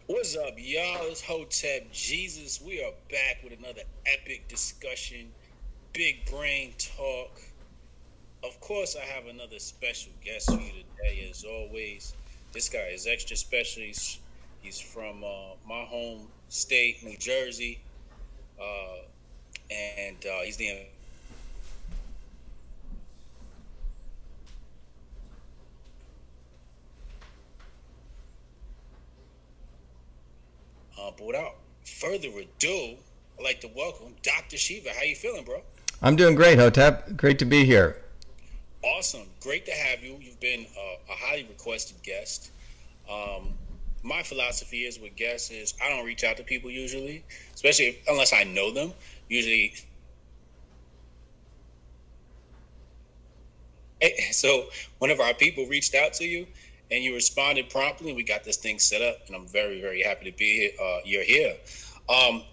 What's up, y'all? It's Hotep Jesus. We are back with another epic discussion, big brain talk. Of course, I have another special guest for you today, as always. This guy is extra special. He's from my home state, New Jersey, uh, and he's the but without further ado, I'd like to welcome Dr. Shiva. How you feeling, bro? I'm doing great, Hotep. Great to be here. Awesome. Great to have you. You've been a highly requested guest. Um, my philosophy is with guests is I don't reach out to people usually, especially unless I know them. Usually, so whenever our people reached out to you and you responded promptly, we got this thing set up, and I'm very, very happy to be here. You're here.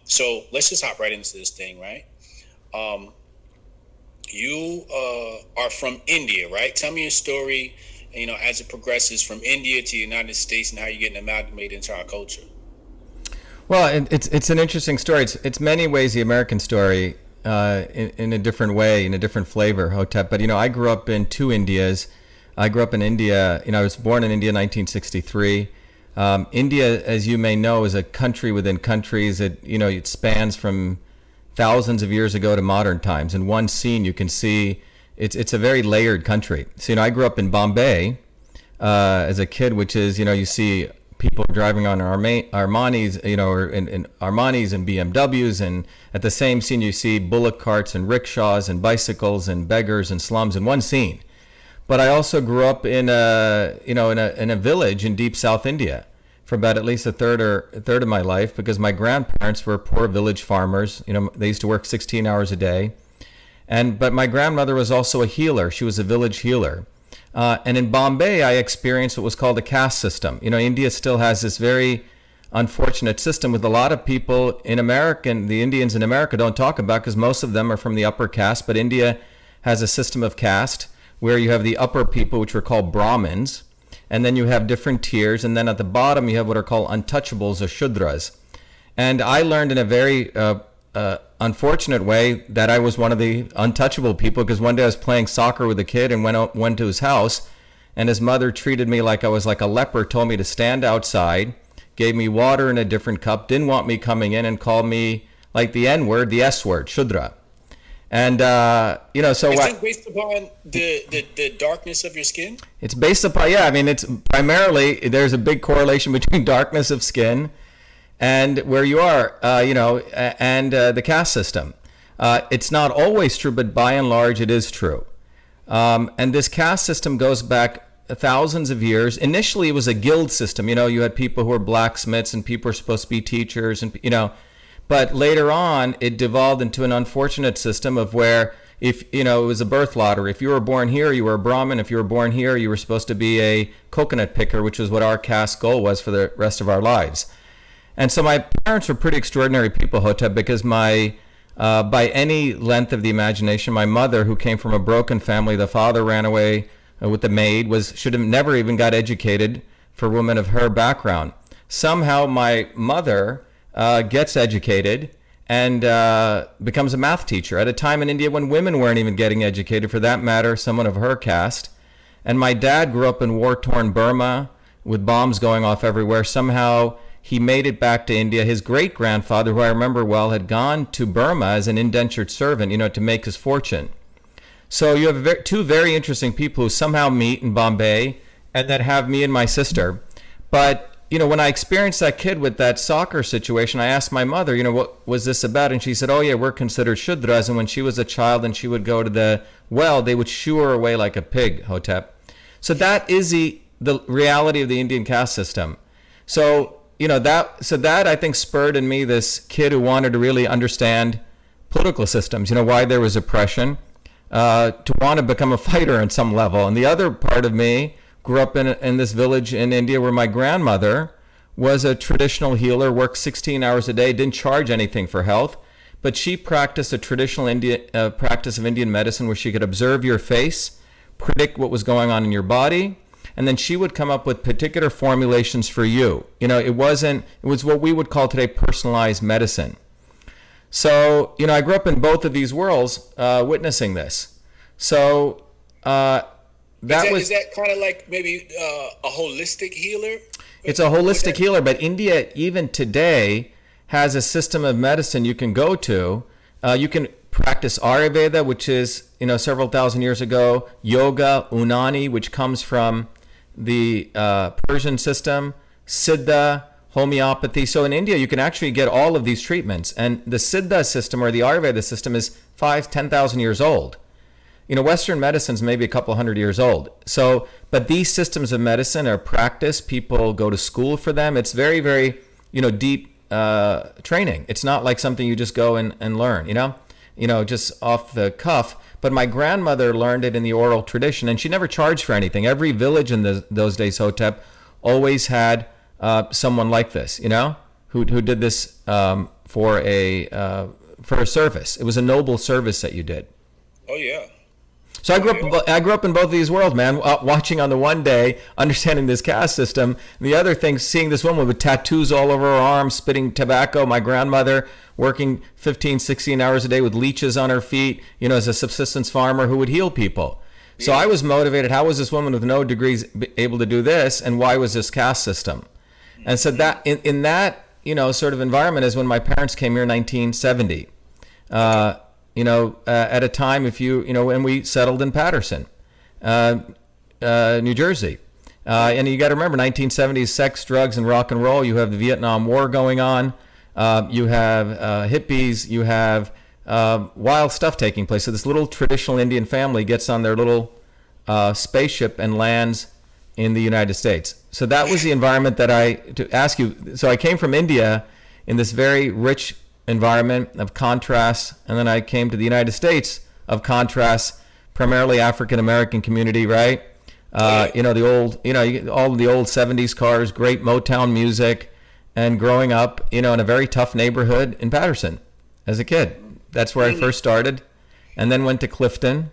So let's just hop right into this thing, right? Um, you are from India, right? Tell me your story, as it progresses from India to the United States and how you're getting amalgamated into our culture. Well, it's an interesting story. It's many ways the American story, in a different way, in a different flavor, Hotep. But I grew up in two Indias. I grew up in India. I was born in India in 1963. India, as you may know, is a country within countries. It spans from thousands of years ago to modern times. In one scene, you can see it's a very layered country. So, I grew up in Bombay as a kid, which is, you see people driving on Armanis, or in Armanis and BMWs, and at the same scene, you see bullock carts and rickshaws and bicycles and beggars and slums in one scene. But I also grew up in a village in deep South India for about at least a third of my life, because my grandparents were poor village farmers. They used to work 16 hours a day. But my grandmother was also a healer. She was a village healer. And in Bombay, I experienced what was called a caste system. India still has this very unfortunate system with a lot of people in America, and the Indians in America don't talk about, because most of them are from the upper caste. But India has a system of caste where you have the upper people, which were called Brahmins, and then you have different tiers, and then at the bottom you have what are called untouchables or Shudras. And I learned in a very unfortunate way that I was one of the untouchable people, because one day I was playing soccer with a kid and went to his house, and his mother treated me like I was like a leper, told me to stand outside, gave me water in a different cup, didn't want me coming in, and called me like the N word, the S word, Shudra. And so Is what? it based upon the darkness of your skin? It's based upon, yeah, I mean, it's primarily, there's a big correlation between darkness of skin and where you are, and the caste system. It's not always true, but by and large, it is true. And this caste system goes back thousands of years. Initially, it was a guild system. You had people who were blacksmiths, and people were supposed to be teachers, and, but later on, it devolved into an unfortunate system of where, if it was a birth lottery. If you were born here, you were a Brahmin. If you were born here, you were supposed to be a coconut picker, which was what our caste goal was for the rest of our lives. And so my parents were pretty extraordinary people, Hotep, because by any length of the imagination, my mother, who came from a broken family, the father ran away with the maid, should have never even got educated for women of her background. Somehow my mother gets educated and becomes a math teacher at a time in India when women weren't even getting educated, for that matter, someone of her caste. And my dad grew up in war-torn Burma with bombs going off everywhere. Somehow he made it back to India. His great-grandfather, who I remember well, had gone to Burma as an indentured servant, to make his fortune. So you have two very interesting people who somehow meet in Bombay and then have me and my sister. But when I experienced that kid with that soccer situation, I asked my mother, what was this about? And she said, oh, yeah, we're considered Shudras. And when she was a child and she would go to the well, they would shoo her away like a pig, Hotep. So that is the reality of the Indian caste system. So, that I think spurred in me this kid who wanted to really understand political systems, why there was oppression, to want to become a fighter on some level. And the other part of me grew up in this village in India where my grandmother was a traditional healer, worked 16 hours a day, didn't charge anything for health, but she practiced a traditional practice of Indian medicine where she could observe your face, predict what was going on in your body, and then she would come up with particular formulations for you. You know, it was what we would call today personalized medicine. So, you know, I grew up in both of these worlds, witnessing this. So is that kind of like maybe a holistic healer? It's a holistic healer, but India even today has a system of medicine you can go to. You can practice Ayurveda, which is, you know, several thousand years ago, yoga, Unani, which comes from the Persian system, Siddha, homeopathy. So in India, you can actually get all of these treatments. And the Siddha system or the Ayurveda system is 10,000 years old. You know, Western medicine's maybe a couple hundred years old. So, but these systems of medicine are practiced. People go to school for them. It's very, very, you know, deep training. It's not like something you just go and learn, you know, just off the cuff. But my grandmother learned it in the oral tradition, and she never charged for anything. Every village in those days, Hotep, always had someone like this, you know, who did this for a service. It was a noble service that you did. Oh yeah. So I grew up in both of these worlds, man. Watching on the one day, understanding this caste system. The other thing, seeing this woman with tattoos all over her arms, spitting tobacco. My grandmother working 15, 16 hours a day with leeches on her feet, you know, as a subsistence farmer who would heal people. So I was motivated. How was this woman with no degrees able to do this, and why was this caste system? And so that in that, you know, sort of environment is when my parents came here in 1970. You know, at a time, when we settled in Paterson, New Jersey. And you got to remember, 1970s, sex, drugs, and rock and roll. You have the Vietnam War going on. You have hippies. You have wild stuff taking place. So this little traditional Indian family gets on their little spaceship and lands in the United States. So that was the environment that to ask you. So I came from India in this very rich environment of contrast, and then I came to the United States of contrast, primarily African American community, right? You know, the old, you know, all of the old 70s cars, great Motown music, and growing up, you know, in a very tough neighborhood in Paterson as a kid. That's where I first started, and then went to Clifton,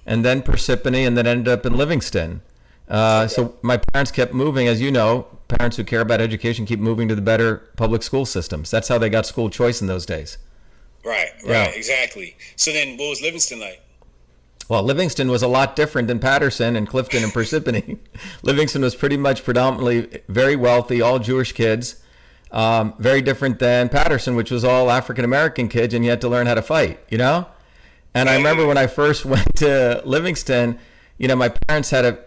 and then Parsippany, and then ended up in Livingston. So my parents kept moving, as you know, parents who care about education keep moving to the better public school systems. That's how they got school choice in those days. Right, exactly. So then what was Livingston like? Well, Livingston was a lot different than Paterson and Clifton and Parsippany. Livingston was pretty much predominantly very wealthy, all Jewish kids. Very different than Paterson, which was all African-American kids, and you had to learn how to fight, you know? And I remember when I first went to Livingston, you know, my parents had a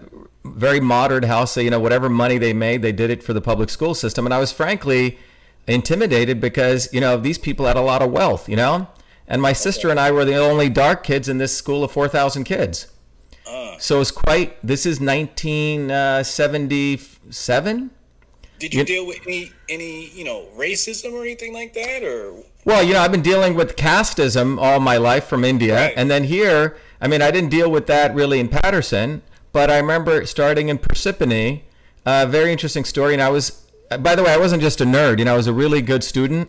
very moderate house. So, you know, whatever money they made, they did it for the public school system. And I was frankly intimidated because, you know, these people had a lot of wealth, you know? And my sister and I were the only dark kids in this school of 4,000 kids. So it's this is 1977. Did you deal with any, you know, racism or anything like that, or? Well, you know, I've been dealing with casteism all my life from India. Right. And then here, I mean, I didn't deal with that really in Paterson, but I remember starting in Parsippany, very interesting story. And I was, by the way, I wasn't just a nerd, you know, I was a really good student,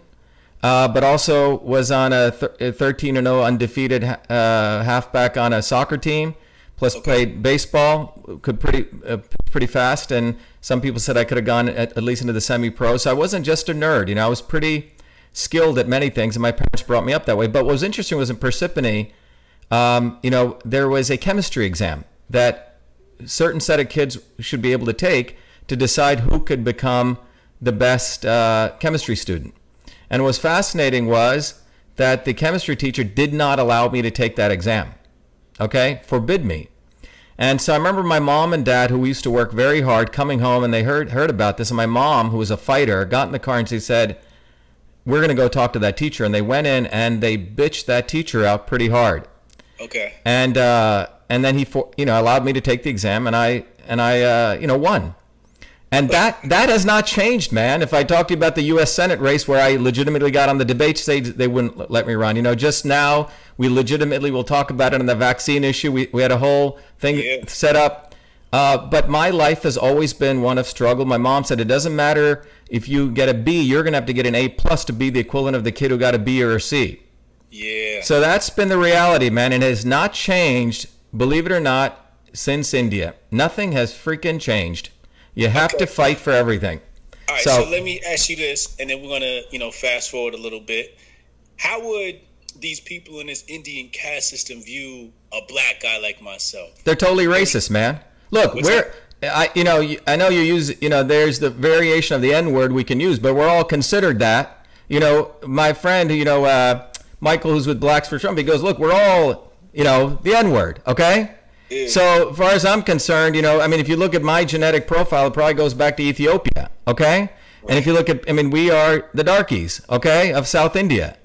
but also was on a 13-0 undefeated halfback on a soccer team, plus played baseball, could pretty fast. And some people said I could have gone at least into the semi-pro. So I wasn't just a nerd, you know, I was pretty skilled at many things, and my parents brought me up that way. But what was interesting was in Parsippany, you know, there was a chemistry exam that a certain set of kids should be able to take to decide who could become the best chemistry student. And what was fascinating was that the chemistry teacher did not allow me to take that exam, okay, forbid me. And so I remember my mom and dad, who used to work very hard, coming home, and they heard about this. And my mom, who was a fighter, got in the car and she said, "We're going to go talk to that teacher." And they went in and they bitched that teacher out pretty hard. Okay. And then he, you know, allowed me to take the exam, and I you know, won. And that has not changed, man. If I talk to you about the U.S. Senate race where I legitimately got on the debate stage, they wouldn't let me run. You know, just now we legitimately will talk about it on the vaccine issue. We had a whole thing set up. But my life has always been one of struggle. My mom said it doesn't matter if you get a B, you're going to have to get an A+ to be the equivalent of the kid who got a B or a C. Yeah. So that's been the reality, man. It has not changed, believe it or not, since India. Nothing has freaking changed. You have to fight for everything. All right, so let me ask you this, and then we're gonna, fast forward a little bit. How would these people in this Indian caste system view a black guy like myself? They're totally racist, man. Look, I know you use, there's the variation of the N word we can use, but we're all considered that. My friend, Michael, who's with Blacks for Trump, he goes, look, we're all, the N word, okay? Yeah. So as far as I'm concerned, if you look at my genetic profile, it probably goes back to Ethiopia, okay? Right. And if you look at, we are the darkies, okay, of South India.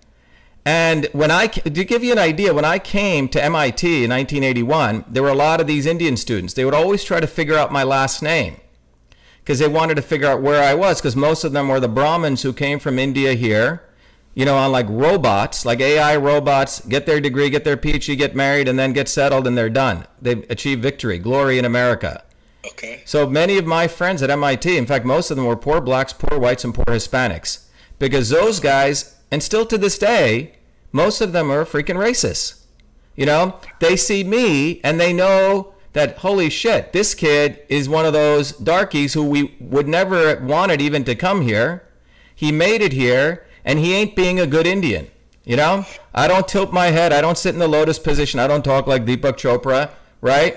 And to give you an idea, when I came to MIT in 1981, there were a lot of these Indian students. They would always try to figure out my last name because they wanted to figure out where I was, because most of them were the Brahmins who came from India here, on like robots, like AI robots, get their degree, get their PhD, get married, and then get settled, and they're done. They've achieved victory, glory in America. Okay. So many of my friends at MIT, in fact, most of them were poor blacks, poor whites, and poor Hispanics, because those guys, and still to this day, most of them are freaking racists. They see me and they know that, holy shit, this kid is one of those darkies who we would never wanted even to come here. He made it here, and he ain't being a good Indian. I don't tilt my head. I don't sit in the lotus position. I don't talk like Deepak Chopra, right?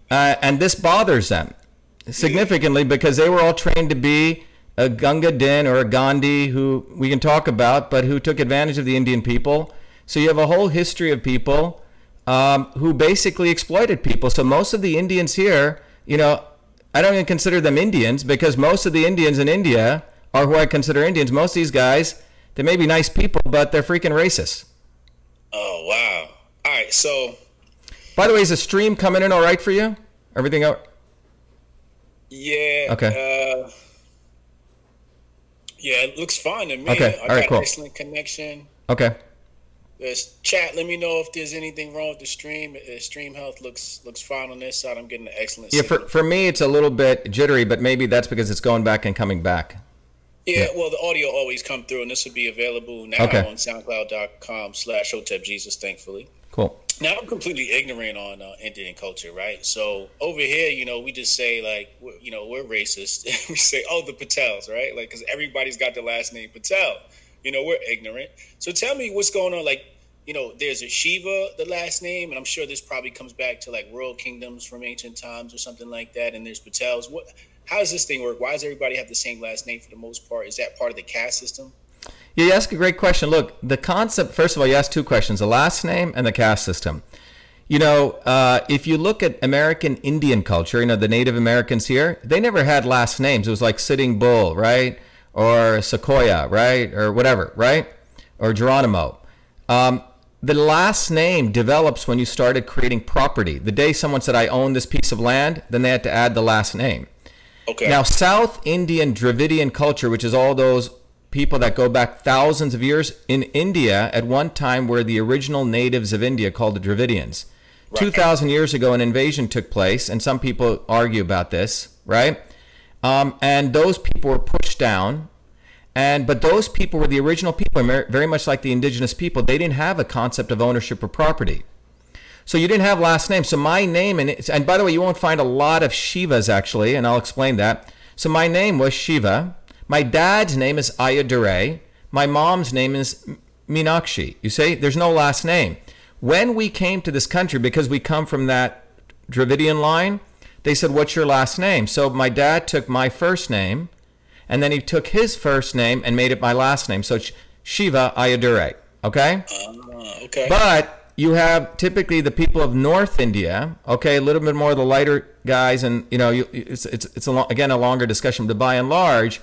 And this bothers them significantly because they were all trained to be a Ganga Din or a Gandhi, who we can talk about, but who took advantage of the Indian people. So you have a whole history of people who basically exploited people. So most of the Indians here, I don't even consider them Indians, because most of the Indians in India are who I consider Indians. Most of these guys, they may be nice people, but they're freaking racist. Oh, wow. All right, so... By the way, is the stream coming in all right for you? Everything out? Yeah. Okay. Yeah, it looks fine to me. Okay. I got excellent connection. Okay. There's chat. Let me know if there's anything wrong with the stream. Stream health looks fine on this side. I'm getting an excellent signal. For me, it's a little bit jittery, but maybe that's because it's going back and coming back. Yeah, well, the audio always come through, and this will be available now on SoundCloud.com/Hotep Jesus, thankfully. Cool. Now, I'm completely ignorant on Indian culture, right? So over here, we just say, like, we're racist. We say, oh, the Patels, right? Like, because everybody's got the last name Patel. We're ignorant. So tell me what's going on. Like, there's a Shiva, the last name, and I'm sure this probably comes back to, like, world kingdoms from ancient times or something like that, and there's Patels. How does this thing work? Why does everybody have the same last name for the most part? Is that part of the caste system? Yeah, you ask a great question. Look, the concept, first of all, you ask two questions, the last name and the caste system. If you look at American Indian culture, the Native Americans here, they never had last names. It was like Sitting Bull, right? Or Sequoia, right? Or whatever, right? Or Geronimo. The last name develops when you started creating property. The day someone said, I own this piece of land, then they had to add the last name. Okay. Now, South Indian Dravidian culture, which is all those people that go back thousands of years, in India at one time were the original natives of India called the Dravidians. Right. 2,000 years ago, an invasion took place, and some people argue about this, right? And those people were pushed down, but those people were the original people, very much like the indigenous people. They didn't have a concept of ownership or property. So you didn't have last name. So my name, and by the way, you won't find a lot of Shivas actually, and I'll explain that. So my name was Shiva. My dad's name is Ayyadurai. My mom's name is Meenakshi. You see, there's no last name. When we came to this country, because we come from that Dravidian line, they said, what's your last name? So my dad took my first name, and then he took his first name and made it my last name. So it's Shiva Ayyadurai, okay? Okay. But you have typically the people of North India, okay, a little bit more of the lighter guys, and it's again a longer discussion, but by and large,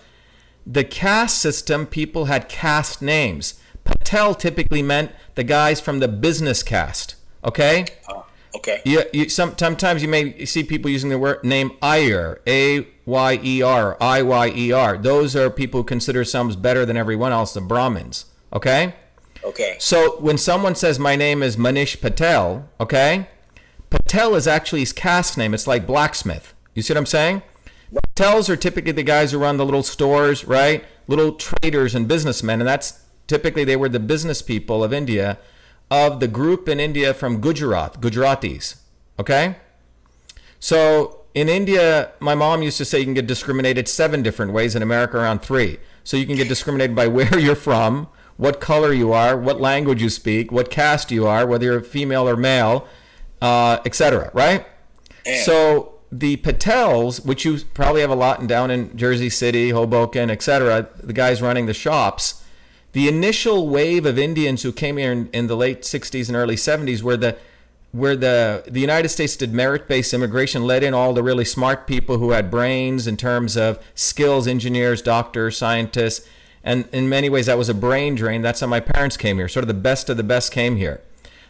the caste system, people had caste names. Patel typically meant the guys from the business caste, okay? Okay. Sometimes you may see people using the name Iyer, A-Y-E-R, I-Y-E-R. Those are people who consider themselves better than everyone else, the Brahmins, okay? Okay. So when someone says my name is Manish Patel, okay, Patel is actually his caste name. It's like blacksmith. You see what I'm saying? Patels are typically the guys who run the little stores, right? Little traders and businessmen, and that's typically they were the business people of India, of the group in India from Gujarat, Gujaratis, okay? So in India, my mom used to say you can get discriminated 7 different ways. In America, around 3. So you can get discriminated by where you're from, what color you are, what language you speak, what caste you are, whether you're female or male, etc. Right? Damn. So the Patels, which you probably have a lot down in Jersey City, Hoboken, etc., the guys running the shops, the initial wave of Indians who came here in the late 60s and early 70s where the United States did merit-based immigration, let in all the really smart people who had brains in terms of skills, engineers, doctors, scientists, and in many ways that was a brain drain. That's how my parents came here. Sort of the best came here.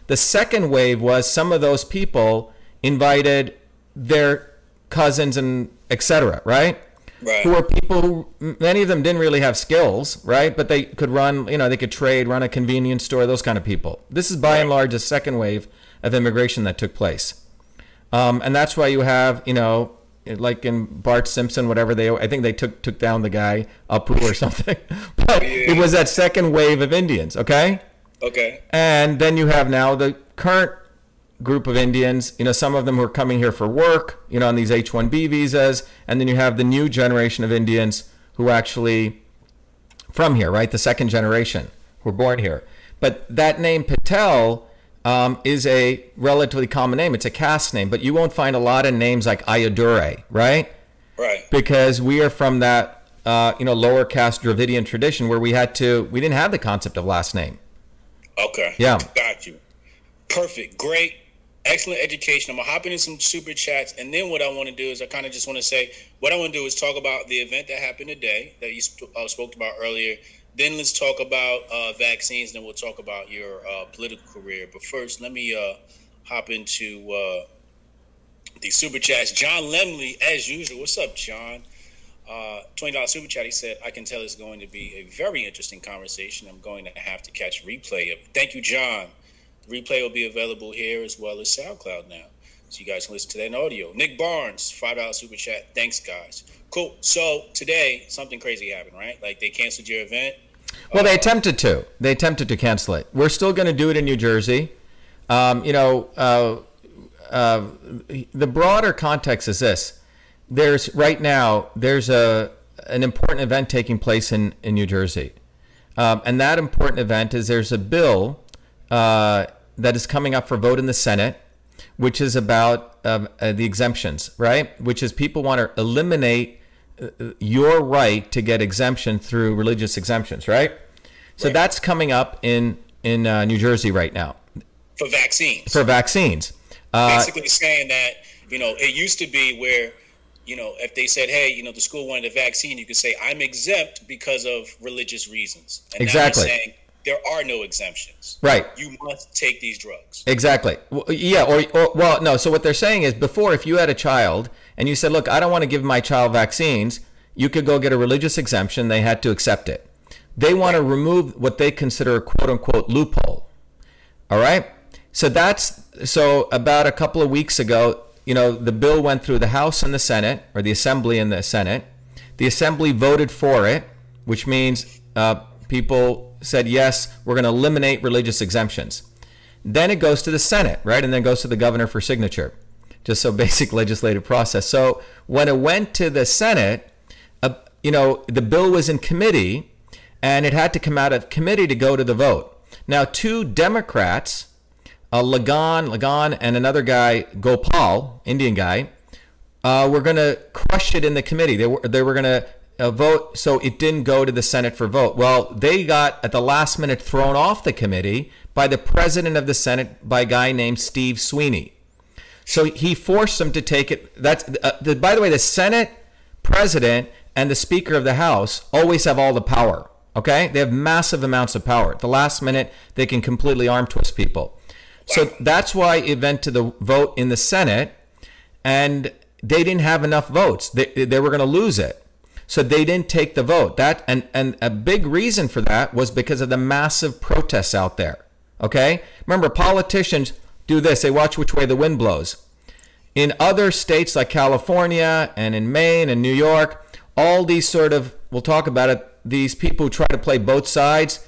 The second wave was some of those people invited their cousins and etc., right? Right. Who were people who, many of them didn't really have skills, right? But they could run, they could trade, run a convenience store, those kind of people. This is by and large a second wave of immigration that took place. And that's why you have, like in Bart Simpson, whatever I think they took down the guy, Apu or something. But it was that second wave of Indians, okay? Okay. And then you have now the current group of Indians, some of them who are coming here for work, on these H-1B visas. And then you have the new generation of Indians who actually from here, right? The second generation who were born here. But that name Patel is a relatively common name. It's a caste name, but you won't find a lot of names like Ayyadurai, right? Right. Because we are from that, lower caste Dravidian tradition where we didn't have the concept of last name. Okay. Yeah. Got you. Perfect. Great. Excellent education. I'm going to hop into some super chats. And then what I want to do is I kind of just want to say, what I want to do is talk about the event that happened today that you spoke about earlier. Then let's talk about vaccines. Then we'll talk about your political career. But first, let me hop into the super chats. John Lemley, as usual. What's up, John? $20 super chat. He said, I can tell it's going to be a very interesting conversation. I'm going to have to catch a replay of it. Thank you, John. The replay will be available here as well as SoundCloud now. So you guys can listen to that in audio. Nick Barnes, $5 super chat. Thanks, guys. Cool. So today, something crazy happened, right? Like they canceled your event. Well, they attempted to. They attempted to cancel it. We're still going to do it in New Jersey. The broader context is this. There's an important event taking place in New Jersey. And that important event is there's a bill that is coming up for vote in the Senate, which is about the exemptions, right? Which is people want to eliminate your right to get exemption through religious exemptions, right? So that's coming up in New Jersey right now. For vaccines. For vaccines. Basically saying that, it used to be where, if they said, hey, the school wanted a vaccine, you could say, I'm exempt because of religious reasons. And exactly. Now they're saying there are no exemptions. Right. You must take these drugs. Exactly. No. So what they're saying is before, if you had a child and you said, look, I don't want to give my child vaccines, you could go get a religious exemption. They had to accept it. They want to remove what they consider a quote unquote loophole. All right. So about a couple of weeks ago, the bill went through the House and the Senate, or the Assembly and the Senate. The Assembly voted for it, which means people said, yes, we're going to eliminate religious exemptions. Then it goes to the Senate, right? And then goes to the governor for signature. Just so basic legislative process. So when it went to the Senate, the bill was in committee and it had to come out of committee to go to the vote. Now, 2 Democrats, Lagan and another guy, Gopal, Indian guy, were going to crush it in the committee. They were going to vote, so it didn't go to the Senate for vote. Well, they got at the last minute thrown off the committee by the president of the Senate, by a guy named Steve Sweeney. So he forced them to take it. By the way, the Senate president and the Speaker of the House always have all the power. Okay, they have massive amounts of power. At the last minute, they can completely arm twist people. So that's why it went to the vote in the Senate, and they didn't have enough votes. They were going to lose it. So they didn't take the vote. And a big reason for that was because of the massive protests out there. Okay? Remember, politicians do this. They watch which way the wind blows. In other states like California and in Maine and New York, all these we'll talk about it, these people who try to play both sides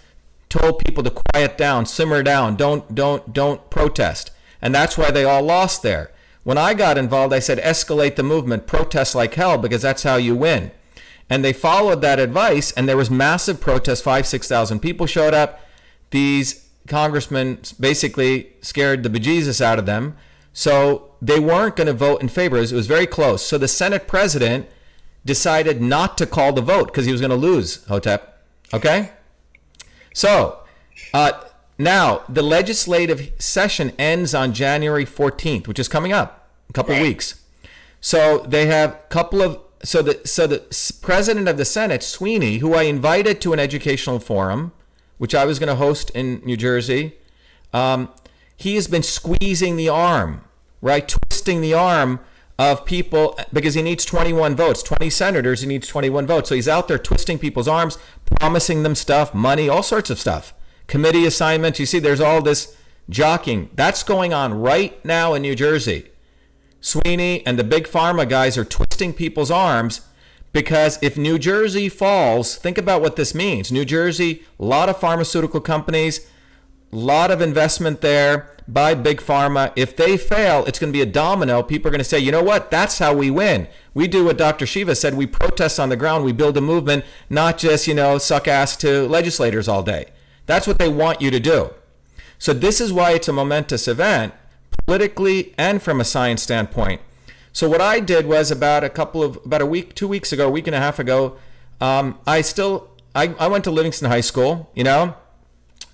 told people to quiet down, simmer down, don't protest. And that's why they all lost there. When I got involved, I said, escalate the movement, protest like hell, because that's how you win. And they followed that advice, and there was massive protest. 5,000-6,000 people showed up. These congressmen basically scared the bejesus out of them. So they weren't going to vote in favor. It was very close. So the Senate president decided not to call the vote because he was going to lose, Hotep. Okay? So now the legislative session ends on January 14th, which is coming up, a couple of weeks. So they have a couple of, so the president of the Senate, Sweeney, who I invited to an educational forum, which I was going to host in New Jersey, he has been squeezing the arm, right, twisting the arm of people because he needs 21 votes, 20 senators, he needs 21 votes. So he's out there twisting people's arms, promising them stuff, money, all sorts of stuff. Committee assignments. You see, there's all this jockeying. That's going on right now in New Jersey. Sweeney and the big pharma guys are twisting people's arms because if New Jersey falls, think about what this means. New Jersey, a lot of pharmaceutical companies, a lot of investment there by big pharma. If they fail, it's going to be a domino. People are going to say, you know what? That's how we win. We do what Dr. Shiva said. We protest on the ground. We build a movement, not just, suck ass to legislators all day. That's what they want you to do. So this is why it's a momentous event, politically and from a science standpoint. So what I did was about a week, 2 weeks ago, a week and a half ago, I went to Livingston High School,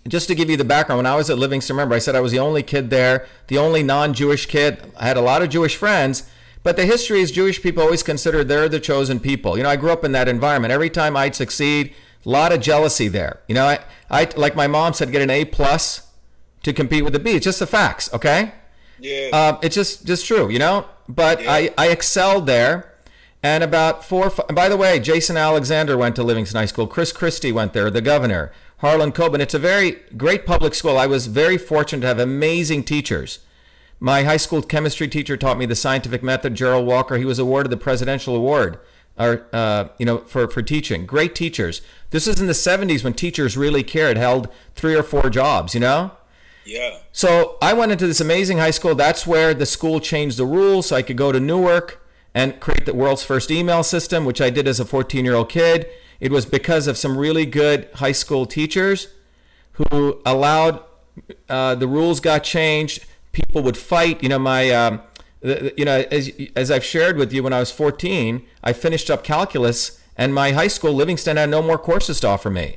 Just to give you the background, when I was at Livingston, remember, I said I was the only kid there, the only non-Jewish kid. I had a lot of Jewish friends, but the history is Jewish people always considered they're the chosen people. I grew up in that environment. Every time I'd succeed, a lot of jealousy there. I like my mom said, get an A+ to compete with a B. It's just the facts, okay? Yeah. It's just true, But yeah. I excelled there. And about by the way, Jason Alexander went to Livingston High School. Chris Christie went there, the governor. Harlan Coben. It's a very great public school. I was very fortunate to have amazing teachers. My high school chemistry teacher taught me the scientific method, Gerald Walker. He was awarded the Presidential Award for teaching. Great teachers. This is in the 70s when teachers really cared, held 3 or 4 jobs, Yeah. So I went into this amazing high school. That's where the school changed the rules so I could go to Newark and create the world's first email system, which I did as a 14-year-old kid. It was because of some really good high school teachers who allowed the rules got changed. People would fight. As I've shared with you, when I was 14, I finished up calculus, and my high school, Livingston, had no more courses to offer me.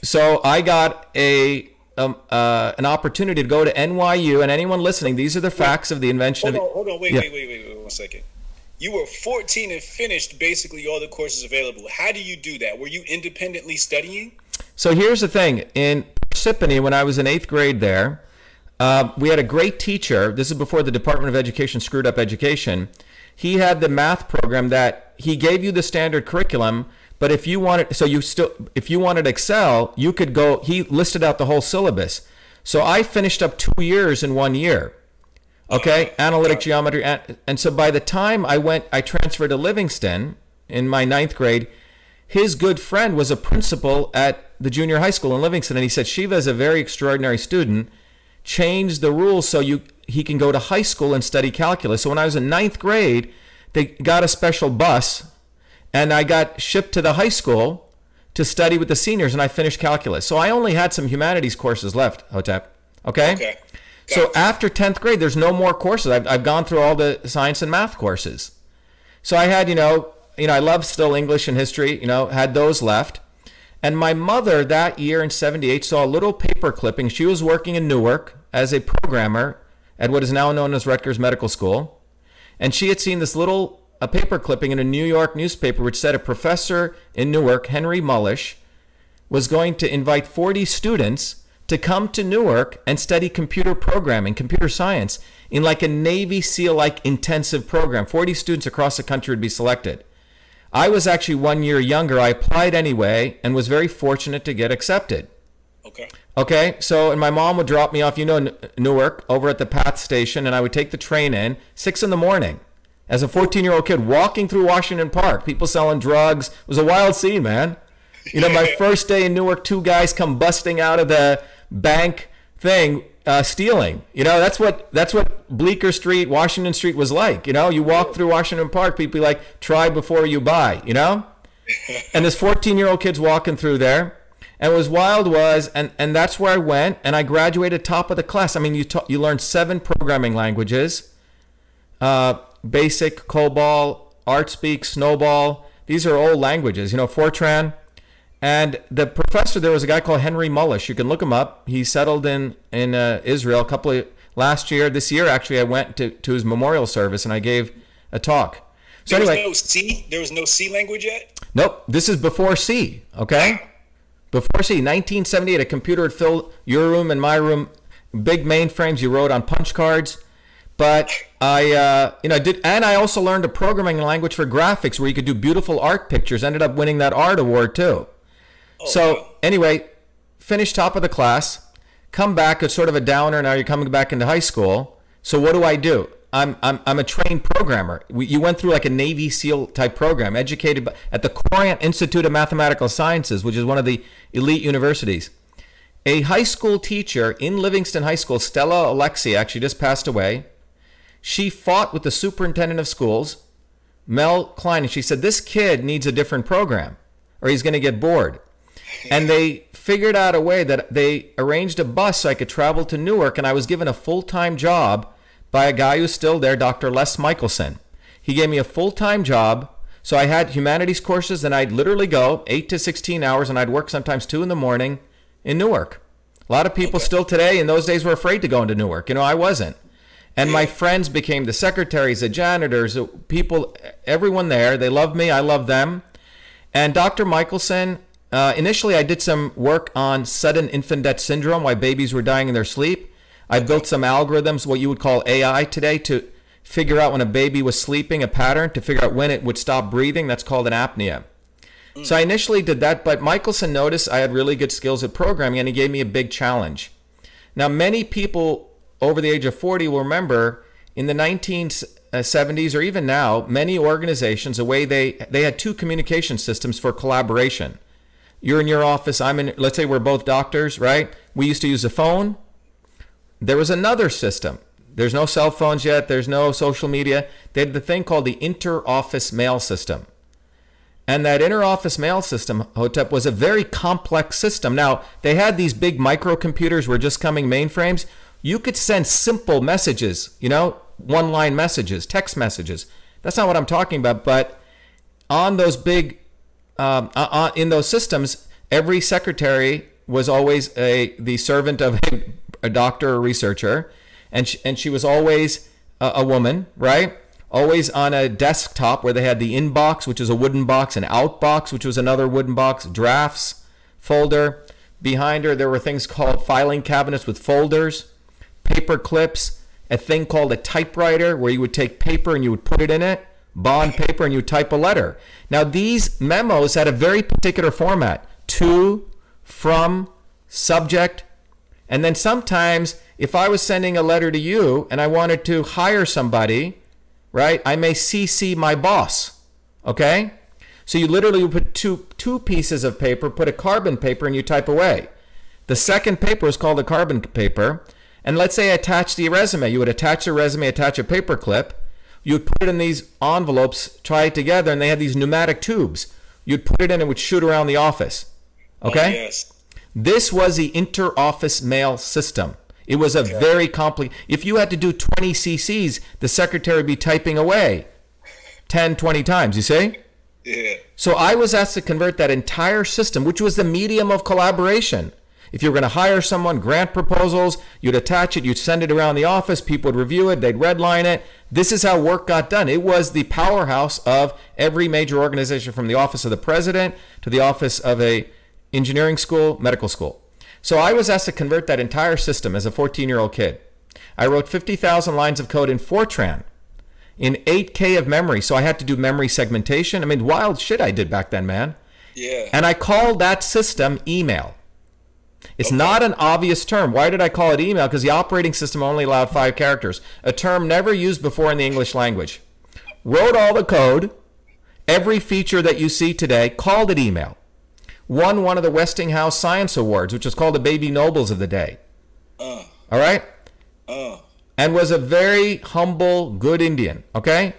So I got an opportunity to go to NYU, and anyone listening, these are the facts of the invention. Hold on, wait 1 second. You were 14 and finished basically all the courses available. How do you do that? Were you independently studying? So here's the thing. In Parsippany, when I was in 8th grade there, we had a great teacher. This is before the Department of Education screwed up education. He had the math program that he gave you the standard curriculum, but if you wanted, if you wanted to excel, you could go. He listed out the whole syllabus. So I finished up 2 years in 1 year. Okay, analytic geometry, and so by the time I transferred to Livingston in my 9th grade. His good friend was a principal at the junior high school in Livingston, and he said Shiva is a very extraordinary student. Change the rules so he can go to high school and study calculus. So when I was in 9th grade, they got a special bus, and I got shipped to the high school to study with the seniors, and I finished calculus. So I only had some humanities courses left, Hotep. Okay? So after 10th grade, there's no more courses. I've gone through all the science and math courses. So I had, I love still English and history, had those left. And my mother that year in 78 saw a little paper clipping. She was working in Newark as a programmer at what is now known as Rutgers Medical School. And she had seen this little paper clipping in a New York newspaper which said a professor in Newark, Henry Mullish, was going to invite 40 students to come to Newark and study computer programming, computer science, in like a Navy SEAL-like intensive program. 40 students across the country would be selected. I was actually 1 year younger. I applied anyway and was very fortunate to get accepted. Okay, so, and my mom would drop me off, Newark, over at the PATH station, and I would take the train in, 6 in the morning, as a 14-year-old kid, walking through Washington Park, people selling drugs. It was a wild scene, man. My first day in Newark, 2 guys come busting out of the bank thing stealing. That's what Bleecker Street, Washington Street was like. You walk through Washington Park, people be like, try before you buy. And this 14-year-old kid's walking through there, and what was wild was, and that's where I went, and I graduated top of the class. I mean, you learn 7 programming languages, Basic, COBOL, ArtSpeak, Snowball. These are old languages, Fortran. And the professor, there was a guy called Henry Mullish. You can look him up. He settled in Israel last year. This year, actually, I went to his memorial service, and I gave a talk. So there anyway, was no C? There was no C language yet? Nope. This is before C, okay? Before C, 1978, a computer would fill your room and my room, big mainframes you wrote on punch cards. But I did, and I also learned a programming language for graphics where you could do beautiful art pictures. Ended up winning that art award too. So anyway, finished top of the class, come back. It's sort of a downer. Now you're coming back into high school. So what do? I'm a trained programmer. You went through like a Navy SEAL type program, educated at the Courant Institute of Mathematical Sciences, which is one of the elite universities. A high school teacher in Livingston High School, Stella Alexia, actually just passed away. She fought with the superintendent of schools, Mel Klein, and she said, this kid needs a different program or he's going to get bored. And they figured out a way that they arranged a bus so I could travel to Newark, and I was given a full-time job by a guy who's still there, Dr. Les Michelson. He gave me a full-time job, so I had humanities courses, and I'd literally go 8 to 16 hours, and I'd work sometimes 2 in the morning in Newark. A lot of people still today in those days were afraid to go into Newark. I wasn't. And my friends became the secretaries, the janitors, the people, everyone there. They loved me. I loved them. And Dr. Michelson, initially I did some work on sudden infant death syndrome, why babies were dying in their sleep. I built some algorithms, what you would call AI today, to figure out when a baby was sleeping, a pattern, to figure out when it would stop breathing. That's called an apnea. So I initially did that, but Michelson noticed I had really good skills at programming, and he gave me a big challenge. Now, many people over the age of 40 will remember in the 1970s or even now, many organizations, the way they had 2 communication systems for collaboration. You're in your office, I'm in, let's say we're both doctors, right? We used to use a phone. There was another system. There's no cell phones yet. There's no social media. They had the thing called the inter-office mail system. And that inter-office mail system, Hotep, was a very complex system. Now, they had these big microcomputers were just coming mainframes. You could send simple messages, one-line messages, text messages. That's not what I'm talking about. But on those big, in those systems, every secretary was always the servant of a doctor or researcher, and she was always a woman, right? Always on a desktop where they had the inbox, which was a wooden box, an outbox, which was another wooden box, drafts, folder. Behind her, there were things called filing cabinets with folders, paper clips, a thing called a typewriter where you would take paper and you would put it in it, bond paper, and you type a letter. Now, these memos had a very particular format: to, from, subject. And then sometimes if I was sending a letter to you and I wanted to hire somebody, right, I may CC my boss, okay? So you literally would put two pieces of paper, put a carbon paper, and you type away. The second paper is called a carbon paper. And let's say I attach the resume. You would attach a resume, attach a paper clip. You would put it in these envelopes, tie it together, and they had these pneumatic tubes. You'd put it in and it would shoot around the office, okay? Oh, yes. This was the inter-office mail system. It was a very complicated. If you had to do 20 CCs, the secretary would be typing away 10, 20 times, you see? Yeah. So I was asked to convert that entire system, which was the medium of collaboration. If you were going to hire someone, grant proposals, you'd attach it, you'd send it around the office, people would review it, they'd redline it. This is how work got done. It was the powerhouse of every major organization, from the office of the president to the office of a engineering school, medical school. So I was asked to convert that entire system as a 14-year-old kid. I wrote 50,000 lines of code in Fortran, in 8K of memory. So I had to do memory segmentation. I mean, wild shit I did back then, man. Yeah. And I called that system email. It's not an obvious term. Why did I call it email? Because the operating system only allowed 5 characters, a term never used before in the English language. Wrote all the code, every feature that you see today, called it email. Won one of the Westinghouse Science Awards, which was called the Baby Nobles of the day. All right. Oh. And was a very humble, good Indian. Okay.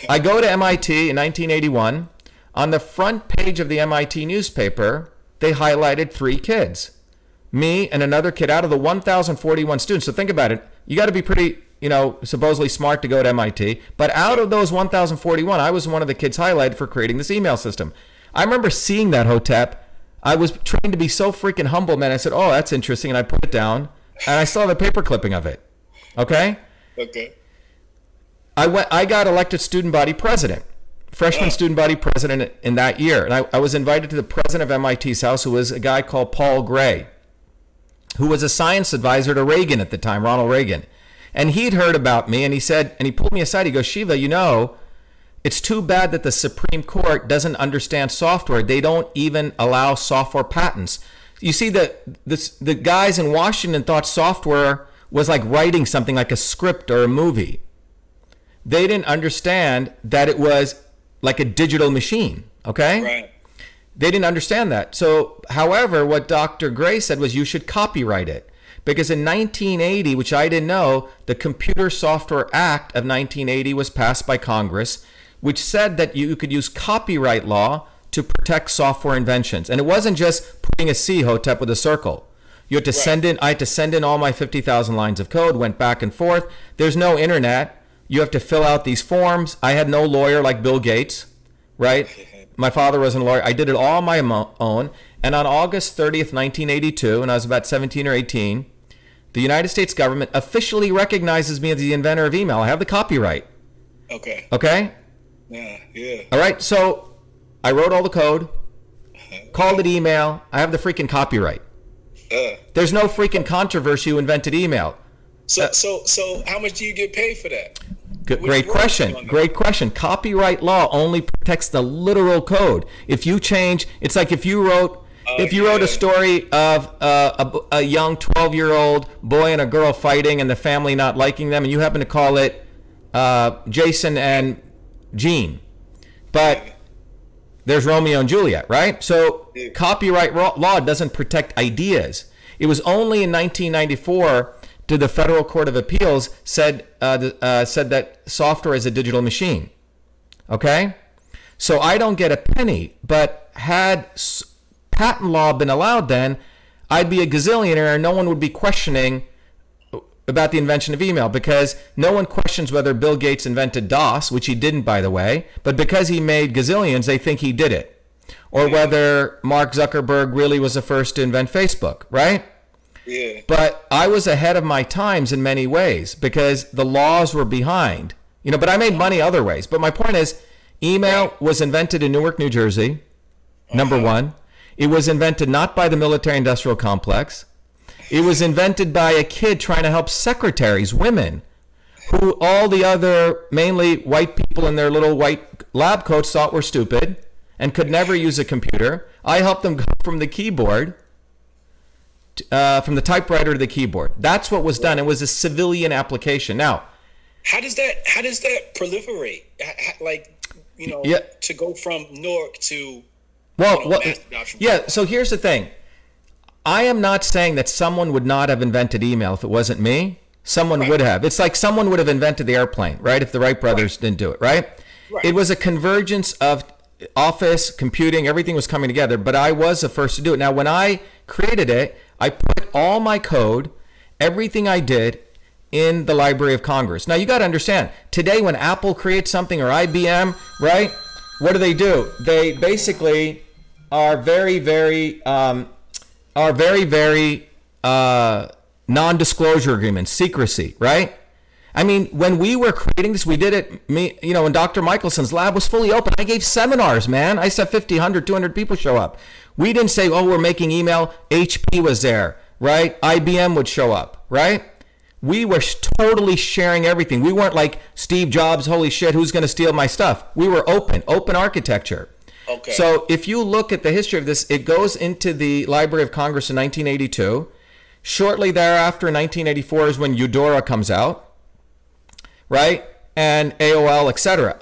I go to MIT in 1981. On the front page of the MIT newspaper, they highlighted 3 kids. Me and another kid out of the 1,041 students. So think about it. You got to be pretty, supposedly smart to go to MIT. But out of those 1,041, I was one of the kids highlighted for creating this email system. I remember seeing that, Hotep. I was trained to be so freaking humble, man. I said, oh, that's interesting. And I put it down. And I still have a paper clipping of it. Okay? Okay. I got elected student body president. Freshman student body president in that year. And I was invited to the president of MIT's house, who was a guy called Paul Gray, who was a science advisor to Reagan at the time, Ronald Reagan. And he'd heard about me, and he said, and he pulled me aside. He goes, Shiva, it's too bad that the Supreme Court doesn't understand software. They don't even allow software patents. You see, the guys in Washington thought software was like writing something like a script or a movie. They didn't understand that it was like a digital machine, okay? Right. They didn't understand that. So, however, what Dr. Gray said was you should copyright it. Because in 1980, which I didn't know, the Computer Software Act of 1980 was passed by Congress, which said that you could use copyright law to protect software inventions. And it wasn't just putting a C, Hotep, with a circle. You had to send in, I had to send in all my 50,000 lines of code, went back and forth. There's no internet. You have to fill out these forms. I had no lawyer like Bill Gates, right? My father wasn't a lawyer. I did it all on my own. And on August 30th, 1982, when I was about 17 or 18, the United States government officially recognizes me as the inventor of email. I have the copyright. Okay. Okay? Yeah. All right, so I wrote all the code, called it email. I have the freaking copyright. There's no freaking controversy who invented email. So how much do you get paid for that? Great question. Great question. Copyright law only protects the literal code. If you change, it's like if you wrote a story of a young 12-year-old boy and a girl fighting and the family not liking them, and you happen to call it Jason and Jean, but there's Romeo and Juliet, right? So copyright law doesn't protect ideas. It was only in 1994 did the Federal Court of Appeals said that software is a digital machine. Okay? So I don't get a penny, but had patent law been allowed then, I'd be a gazillionaire and no one would be questioning about the invention of email, because no one questions whether Bill Gates invented DOS, which he didn't, by the way, but because he made gazillions, they think he did it. Or whether Mark Zuckerberg really was the first to invent Facebook, right? Yeah. But I was ahead of my times in many ways because the laws were behind. But I made money other ways. But my point is, email was invented in Newark, New Jersey, number one. It was invented not by the military-industrial complex. It was invented by a kid trying to help secretaries, women, who all the other, mainly white people in their little white lab coats thought were stupid and could never use a computer. I helped them go from the keyboard, from the typewriter to the keyboard. That's what was done. It was a civilian application. Now, how does that proliferate? To go from Newark to mass adoption. Yeah. So here's the thing. I am not saying that someone would not have invented email if it wasn't me. Someone would have. It's like someone would have invented the airplane, right? If the Wright brothers didn't do it, right? It was a convergence of office, computing, everything was coming together, but I was the first to do it. Now, when I created it, I put all my code, everything I did, in the Library of Congress. Now, you got to understand, today when Apple creates something or IBM, right, what do? They basically are very non-disclosure agreements, secrecy, right? I mean, when we were creating this, we did it, when Dr. Michelson's lab was fully open. I gave seminars, man. I said 50, 100, 200 people show up. We didn't say, oh, we're making email. HP was there, right? IBM would show up, right? We were totally sharing everything. We weren't like Steve Jobs, holy shit, who's going to steal my stuff? We were open architecture. Okay. So if you look at the history of this, it goes into the Library of Congress in 1982. Shortly thereafter, in 1984, is when Eudora comes out, right? And AOL, etc.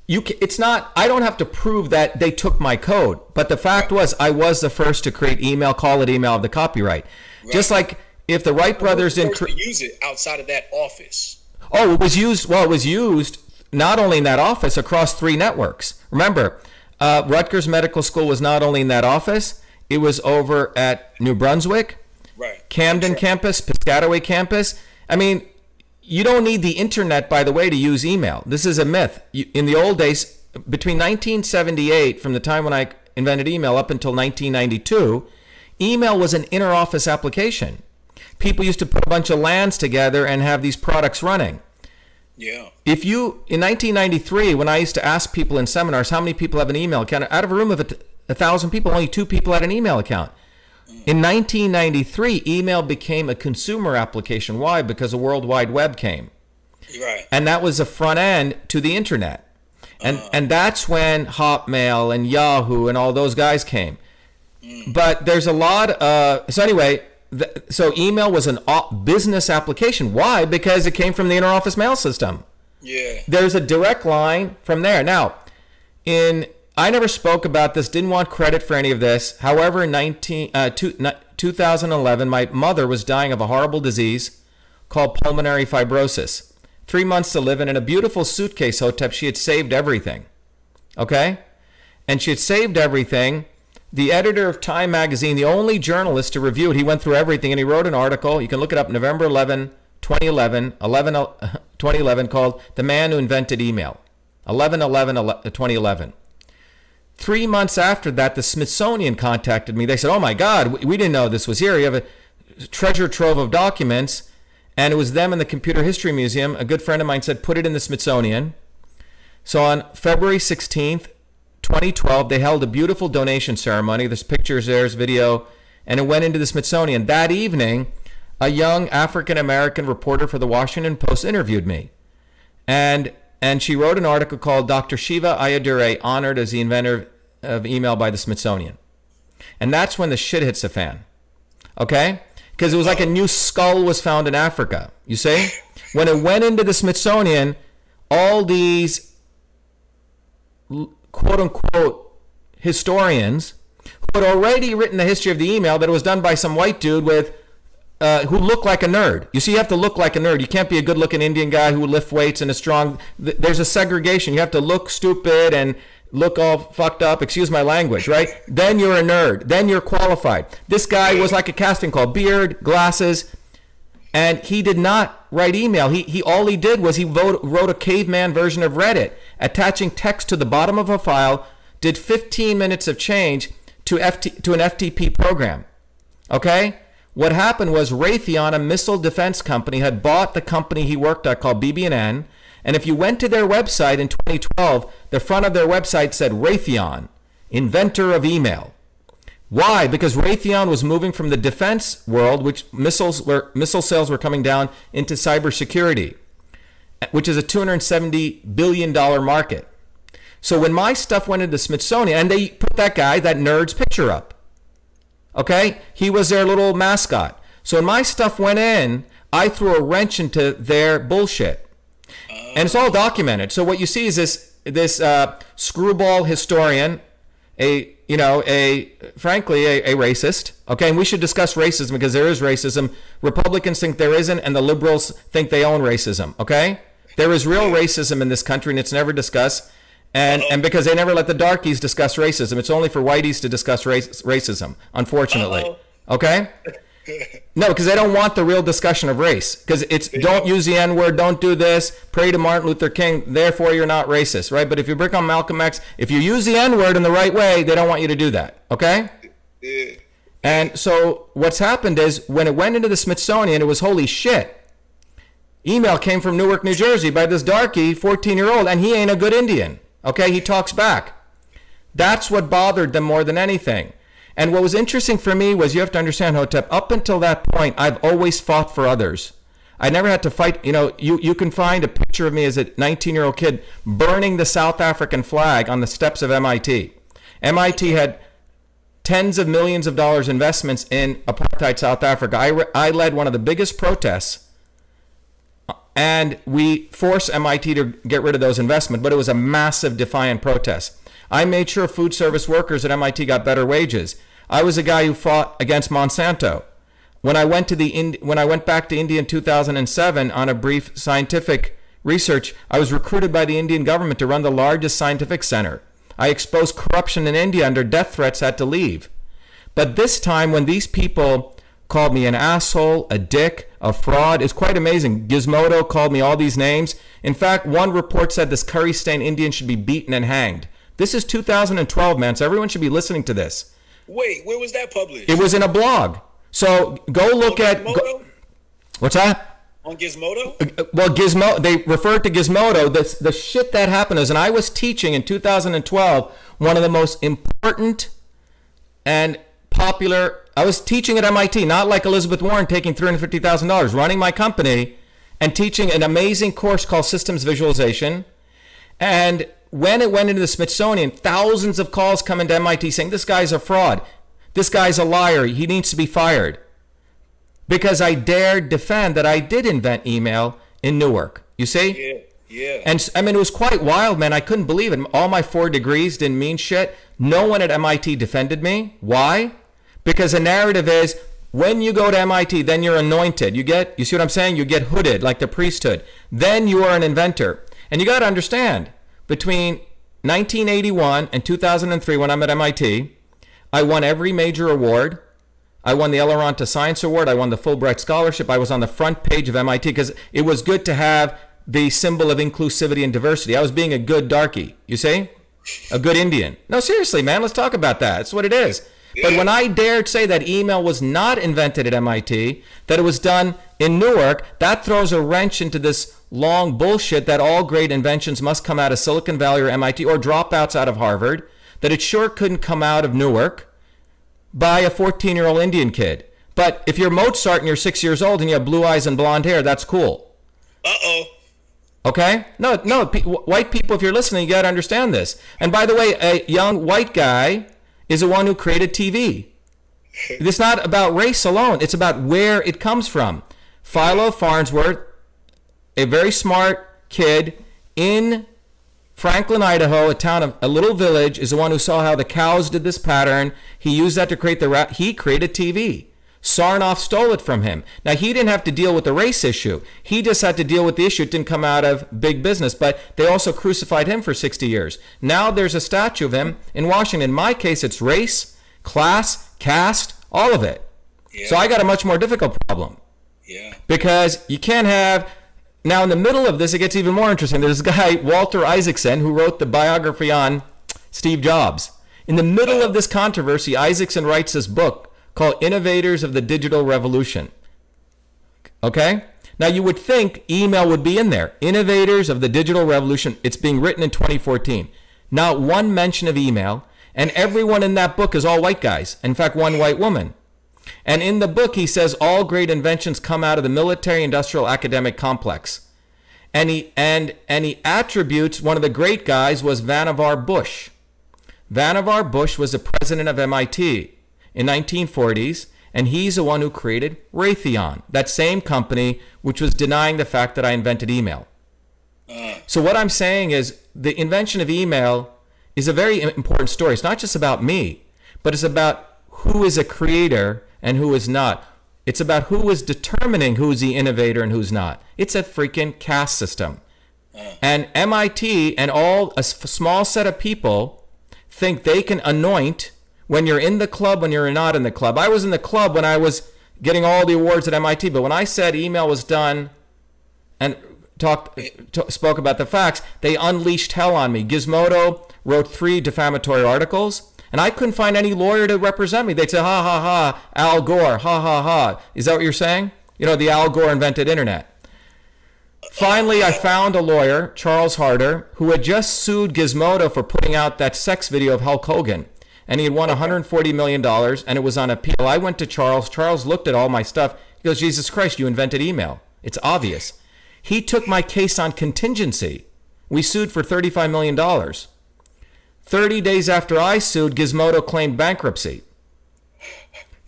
I don't have to prove that they took my code, but the fact was I was the first to create email, call it email of the copyright. Right. Just like if the Wright brothers didn't use it outside of that office. Oh, it was used. Well, it was used not only in that office, across 3 networks. Remember, Rutgers Medical School was not only in that office, it was over at New Brunswick, right, Camden campus, Piscataway campus. I mean, you don't need the internet, by the way, to use email. This is a myth. In the old days, between 1978, from the time when I invented email, up until 1992, email was an inter-office application. People used to put a bunch of LANs together and have these products running. Yeah. If you, in 1993, when I used to ask people in seminars, how many people have an email account? Out of a room of 1,000 people, only 2 people had an email account. In 1993, email became a consumer application. Why? Because the World Wide Web came. Right. And that was a front end to the internet. And that's when Hotmail and Yahoo and all those guys came. But there's a lot so anyway, so email was an business application. Why? Because it came from the inter-office mail system. Yeah. There's a direct line from there. Now, I never spoke about this, didn't want credit for any of this. However, in 2011, my mother was dying of a horrible disease called pulmonary fibrosis. 3 months to live, and in a beautiful suitcase, Hotep, she had saved everything. Okay? And she had saved everything. The editor of Time magazine, the only journalist to review it, he went through everything, and he wrote an article. You can look it up, November 11, 2011, called The Man Who Invented Email. 11/11/2011. 3 months after that, the Smithsonian contacted me. They said, oh my God, we didn't know this was here. You have a treasure trove of documents. And it was them in the Computer History Museum. A good friend of mine said, put it in the Smithsonian. So on February 16th, 2012, they held a beautiful donation ceremony. There's pictures, there's video, and it went into the Smithsonian. That evening, a young African-American reporter for the Washington Post interviewed me. And she wrote an article called Dr. Shiva Ayyadurai, honored as the inventor of email by the Smithsonian. And that's when the shit hits the fan. Okay? Because it was like a new skull was found in Africa. You see? When it went into the Smithsonian, all these quote-unquote historians who had already written the history of the email, that it was done by some white dude with who looked like a nerd. You see, you have to look like a nerd. You can't be a good-looking Indian guy who lift weights and is strong. There's a segregation. You have to look stupid and look all fucked up, excuse my language, right? Then you're a nerd. Then you're qualified. This guy was like a casting call, beard, glasses, and he did not write email. He all he did was he wrote a caveman version of Reddit, attaching text to the bottom of a file, did 15 minutes of change to an FTP program. Okay? What happened was Raytheon, a missile defense company, had bought the company he worked at called BB&N. And if you went to their website in 2012, the front of their website said Raytheon, inventor of email. Why? Because Raytheon was moving from the defense world, which missile sales were coming down, into cybersecurity, which is a $270 billion market. So when my stuff went into the Smithsonian, and they put that guy, that nerd's picture up. Okay? He was their little mascot. So when my stuff went in, I threw a wrench into their bullshit. And it's all documented. So what you see is this screwball historian, frankly a racist. Okay, and we should discuss racism because there is racism. Republicans think there isn't, and the liberals think they own racism. Okay, there is real racism in this country, and it's never discussed. And because they never let the darkies discuss racism, it's only for whiteys to discuss racism. Unfortunately, okay. No, because they don't want the real discussion of race. Because it's don't use the N-word, don't do this, pray to Martin Luther King, therefore you're not racist, right? But if you break on Malcolm X, if you use the N-word in the right way, they don't want you to do that, okay? And so what's happened is when it went into the Smithsonian, it was holy shit. Email came from Newark, New Jersey by this darky, 14-year-old, and he ain't a good Indian, okay? He talks back. That's what bothered them more than anything. And what was interesting for me was, you have to understand, Hotep, up until that point, I've always fought for others. I never had to fight. You know, you can find a picture of me as a 19-year-old kid burning the South African flag on the steps of MIT. MIT had tens of millions of dollars investments in apartheid South Africa. I led one of the biggest protests, and we forced MIT to get rid of those investments, but it was a massive defiant protest. I made sure food service workers at MIT got better wages. I was a guy who fought against Monsanto. when I went back to India in 2007 on a brief scientific research, I was recruited by the Indian government to run the largest scientific center. I exposed corruption in India under death threats, had to leave. But this time when these people called me an asshole, a dick, a fraud, it's quite amazing. Gizmodo called me all these names. In fact, one report said this curry-stained Indian should be beaten and hanged. This is 2012, man, so everyone should be listening to this. Wait, where was that published? It was in a blog. So go look at... what's that? On Gizmodo? Well, Gizmodo, they referred to Gizmodo. The shit that happened is, and I was teaching in 2012, one of the most important and popular... I was teaching at MIT, not like Elizabeth Warren taking $350,000, running my company and teaching an amazing course called Systems Visualization. And when it went into the Smithsonian, thousands of calls come into MIT saying, this guy's a fraud. This guy's a liar. He needs to be fired. Because I dared defend that I did invent email in Newark. You see? Yeah, yeah. And I mean, it was quite wild, man. I couldn't believe it. All my 4 degrees didn't mean shit. No one at MIT defended me. Why? Because the narrative is, when you go to MIT, then you're anointed. You see what I'm saying? You get hooded like the priesthood. Then you are an inventor. And you got to understand, between 1981 and 2003, when I'm at MIT, I won every major award. I won the Elaranta Science Award. I won the Fulbright Scholarship. I was on the front page of MIT because it was good to have the symbol of inclusivity and diversity. I was being a good darky, you see? A good Indian. No, seriously, man, let's talk about that. That's what it is. But when I dared say that email was not invented at MIT, that it was done in Newark, that throws a wrench into this long bullshit that all great inventions must come out of Silicon Valley or MIT or dropouts out of Harvard, that it sure couldn't come out of Newark by a 14-year-old Indian kid. But if you're Mozart and you're 6 years old and you have blue eyes and blonde hair, that's cool. Uh-oh. Okay? No, white people, if you're listening, you got to understand this. And by the way, a young white guy is the one who created TV. It's not about race alone. It's about where it comes from. Philo Farnsworth, a very smart kid in Franklin, Idaho, a little village, is the one who saw how the cows did this pattern. He used that to create he created TV. Sarnoff stole it from him. Now, he didn't have to deal with the race issue. He just had to deal with the issue. It didn't come out of big business, but they also crucified him for 60 years. Now there's a statue of him in Washington. In my case, it's race, class, caste, all of it. Yeah. So I got a much more difficult problem. Yeah. Because you can't have... Now, in the middle of this, it gets even more interesting. There's a guy, Walter Isaacson, who wrote the biography on Steve Jobs. In the middle of this controversy, Isaacson writes this book called Innovators of the Digital Revolution. Okay? Now, you would think email would be in there. Innovators of the Digital Revolution. It's being written in 2014. Not one mention of email, and everyone in that book is all white guys. In fact, one white woman. And in the book, he says all great inventions come out of the military-industrial academic complex. And he attributes one of the great guys was Vannevar Bush. Vannevar Bush was the president of MIT in 1940s, and he's the one who created Raytheon, that same company which was denying the fact that I invented email. So what I'm saying is the invention of email is a very important story. It's not just about me, but it's about who is a creator and who is not. It's about who is determining who's the innovator and who's not. It's a freaking caste system. And MIT and a small set of people think they can anoint when you're in the club, when you're not in the club. I was in the club when I was getting all the awards at MIT, but when I said email was done and spoke about the facts, they unleashed hell on me. Gizmodo wrote 3 defamatory articles, and I couldn't find any lawyer to represent me. They'd say, ha, ha, ha, Al Gore, ha, ha, ha. Is that what you're saying? You know, the Al Gore invented internet. Finally, I found a lawyer, Charles Harder, who had just sued Gizmodo for putting out that sex video of Hulk Hogan. And he had won $140 million, and it was on appeal. I went to Charles. Charles looked at all my stuff. He goes, Jesus Christ, you invented email. It's obvious. He took my case on contingency. We sued for $35 million. 30 days after I sued, Gizmodo claimed bankruptcy.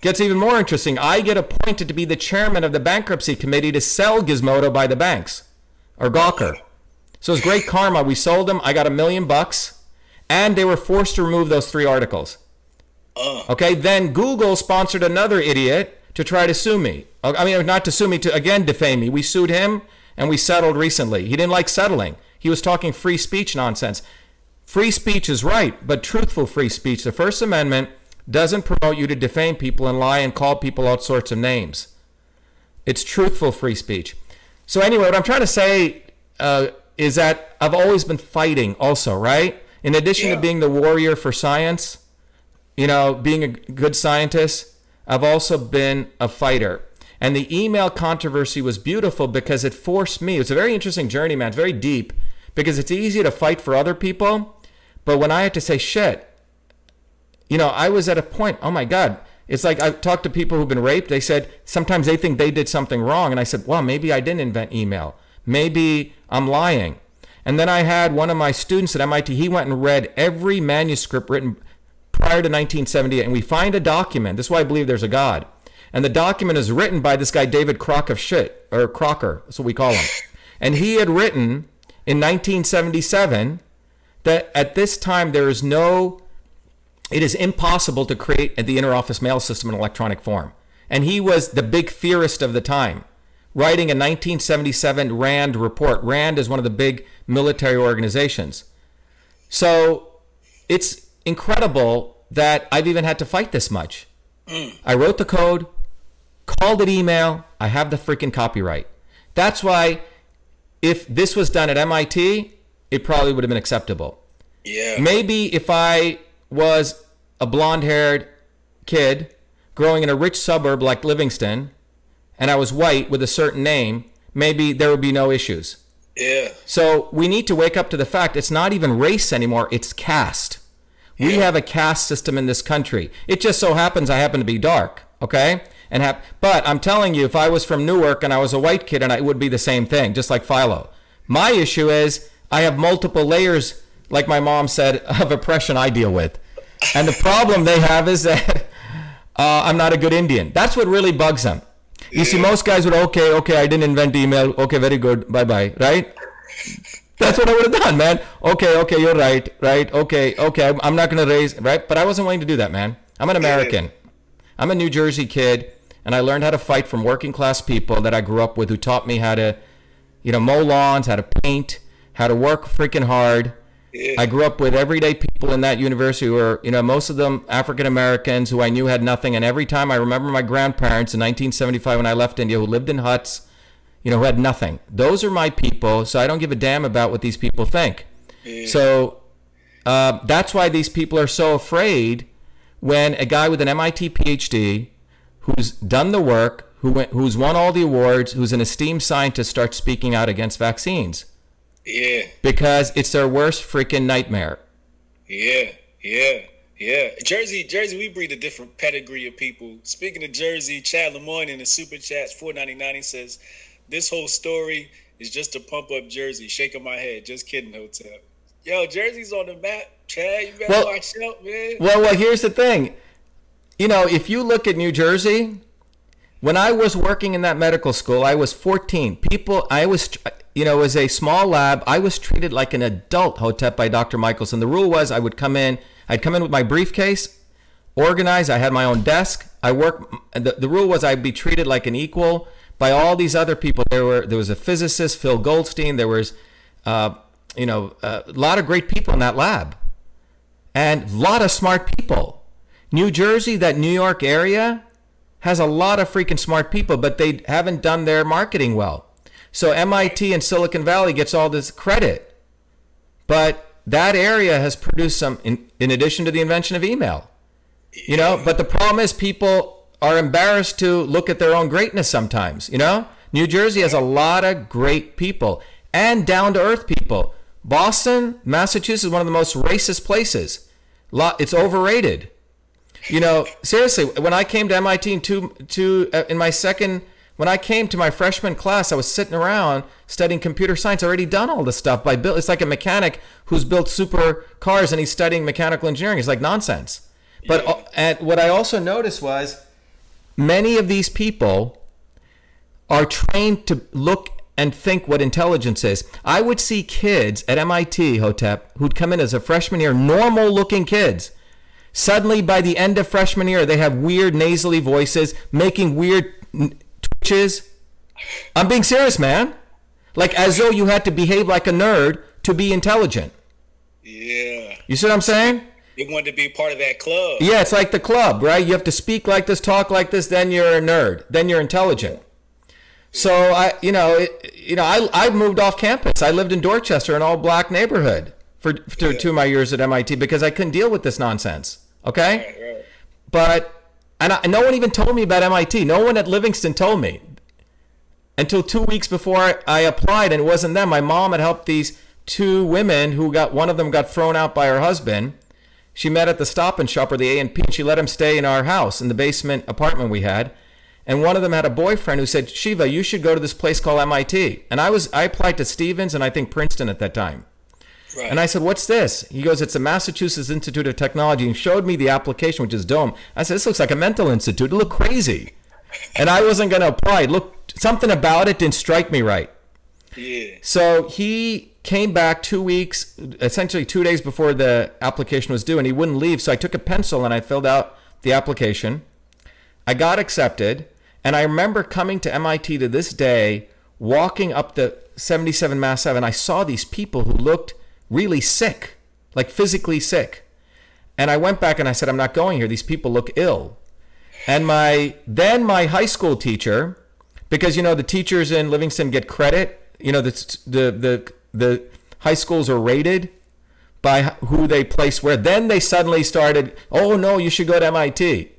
Gets even more interesting. I get appointed to be the chairman of the bankruptcy committee to sell Gizmodo by the banks, or Gawker. So it's great karma. We sold them. I got $1 million. And they were forced to remove those 3 articles. Okay, then Google sponsored another idiot to try to sue me. I mean, not to sue me, to again defame me. We sued him and we settled recently. He didn't like settling. He was talking free speech nonsense. Free speech is right, but truthful free speech. The First Amendment doesn't promote you to defame people and lie and call people all sorts of names. It's truthful free speech. So anyway, what I'm trying to say is that I've always been fighting also, right? In addition to being the warrior for science, you know, being a good scientist, I've also been a fighter. And the email controversy was beautiful because it forced me. It's a very interesting journey, man. It's very deep because it's easy to fight for other people. But when I had to say, shit, you know, I was at a point, oh my God. It's like I've talked to people who've been raped. They said sometimes they think they did something wrong. And I said, well, maybe I didn't invent email. Maybe I'm lying. And then I had one of my students at MIT, he went and read every manuscript written prior to 1978. And we find a document. This is why I believe there's a God. And the document is written by this guy, David Crocker, that's what we call him. And he had written in 1977 that at this time it is impossible to create the interoffice mail system in electronic form. And he was the big theorist of the time, writing a 1977 RAND report. RAND is one of the big military organizations. So it's incredible that I've even had to fight this much. I wrote the code, called it email, I have the freaking copyright. That's why if this was done at MIT, it probably would have been acceptable. Yeah. Maybe if I was a blonde-haired kid growing in a rich suburb like Livingston, and I was white with a certain name, maybe there would be no issues. Yeah. So we need to wake up to the fact it's not even race anymore, it's caste. Yeah. We have a caste system in this country. It just so happens I happen to be dark, okay? But I'm telling you, if I was from Newark and I was a white kid, and it would be the same thing, just like Philo. My issue is I have multiple layers, like my mom said, of oppression I deal with. And the problem they have is that I'm not a good Indian. That's what really bugs them. You see, most guys would, okay, I didn't invent email. Okay, very good. Bye-bye, right? That's what I would have done, man. Okay, you're right. Okay, I'm not going to raise, right? But I wasn't willing to do that, man. I'm an American. I'm a New Jersey kid, and I learned how to fight from working class people that I grew up with who taught me how to, you know, mow lawns, how to paint, how to work freaking hard. Yeah. I grew up with everyday people in that university who were, you know, most of them African Americans who I knew had nothing. And every time I remember my grandparents in 1975 when I left India who lived in huts, you know, who had nothing. Those are my people. So I don't give a damn about what these people think. Yeah. So that's why these people are so afraid when a guy with an MIT PhD who's done the work, who's won all the awards, who's an esteemed scientist starts speaking out against vaccines. Yeah. Because it's their worst freaking nightmare. Yeah. Jersey, we breed a different pedigree of people. Speaking of Jersey, Chad Lemoyne in the super chats, $4.99, he says, this whole story is just to pump up Jersey. Shaking my head. Just kidding, Hotep. Yo, Jersey's on the map. Chad, you better watch out, man. Well, here's the thing. You know, if you look at New Jersey, when I was working in that medical school, I was 14. You know, it was a small lab. I was treated like an adult, Hotep, by Dr. Michelson. The rule was I'd come in with my briefcase, organized. I had my own desk. The rule was I'd be treated like an equal by all these other people. There was a physicist, Phil Goldstein. There was, a lot of great people in that lab. And a lot of smart people. New Jersey, that New York area, has a lot of freaking smart people, but they haven't done their marketing well. So MIT and Silicon Valley gets all this credit. But that area has produced some, in addition to the invention of email. You know, but the problem is people are embarrassed to look at their own greatness sometimes, you know? New Jersey has a lot of great people and down-to-earth people. Boston, Massachusetts is one of the most racist places. It's overrated. You know, seriously, when I came to MIT when I came to my freshman class, I was sitting around studying computer science. I already done all this stuff. It's like a mechanic who's built super cars and he's studying mechanical engineering. It's like nonsense. But and what I also noticed was many of these people are trained to look and think what intelligence is. I would see kids at MIT, Hotep, who'd come in as a freshman year, normal-looking kids, Suddenly, by the end of freshman year, they have weird nasally voices, making weird twitches. I'm being serious, man. Like as though you had to behave like a nerd to be intelligent. Yeah. You see what I'm saying? You want to be part of that club. Yeah, it's like the club, right? You have to speak like this, talk like this, then you're a nerd, then you're intelligent. So I moved off campus. I lived in Dorchester, an all-black neighborhood, for 2 of my years at MIT because I couldn't deal with this nonsense. Okay, Right. but no one even told me about MIT. No one at Livingston told me until 2 weeks before I applied, and it wasn't them. My mom had helped these 2 women who one of them got thrown out by her husband. She met at the Stop and Shop or the A&P, and she let him stay in our house in the basement apartment we had. And one of them had a boyfriend who said, Shiva, you should go to this place called MIT. And I applied to Stevens and I think Princeton at that time. Right. And I said, what's this? He goes, it's the Massachusetts Institute of Technology, and showed me the application, which is dome. I said, this looks like a mental institute. It looked crazy. And I wasn't going to apply. Something about it didn't strike me right. Yeah. So he came back 2 weeks, essentially 2 days before the application was due, and he wouldn't leave. So I took a pencil and I filled out the application. I got accepted. And I remember coming to MIT to this day, walking up the 77 Mass Ave, and I saw these people who looked really sick, like physically sick. And I went back and I said, I'm not going here. These people look ill. And my high school teacher, because, the teachers in Livingston get credit, the high schools are rated by who they place where. Then they suddenly started, oh, no, you should go to MIT.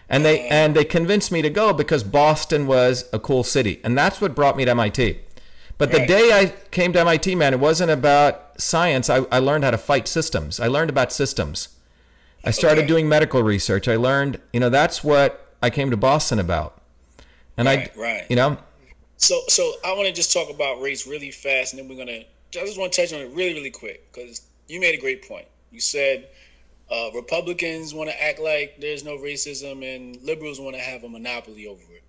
And they convinced me to go because Boston was a cool city. And that's what brought me to MIT. But the day I came to MIT, man, it wasn't about science. I learned how to fight systems. I learned about systems. I started doing medical research. I learned, that's what I came to Boston about. And Right. So I want to just talk about race really fast, and then I just want to touch on it really, really quick because you made a great point. You said Republicans want to act like there's no racism and liberals want to have a monopoly over it.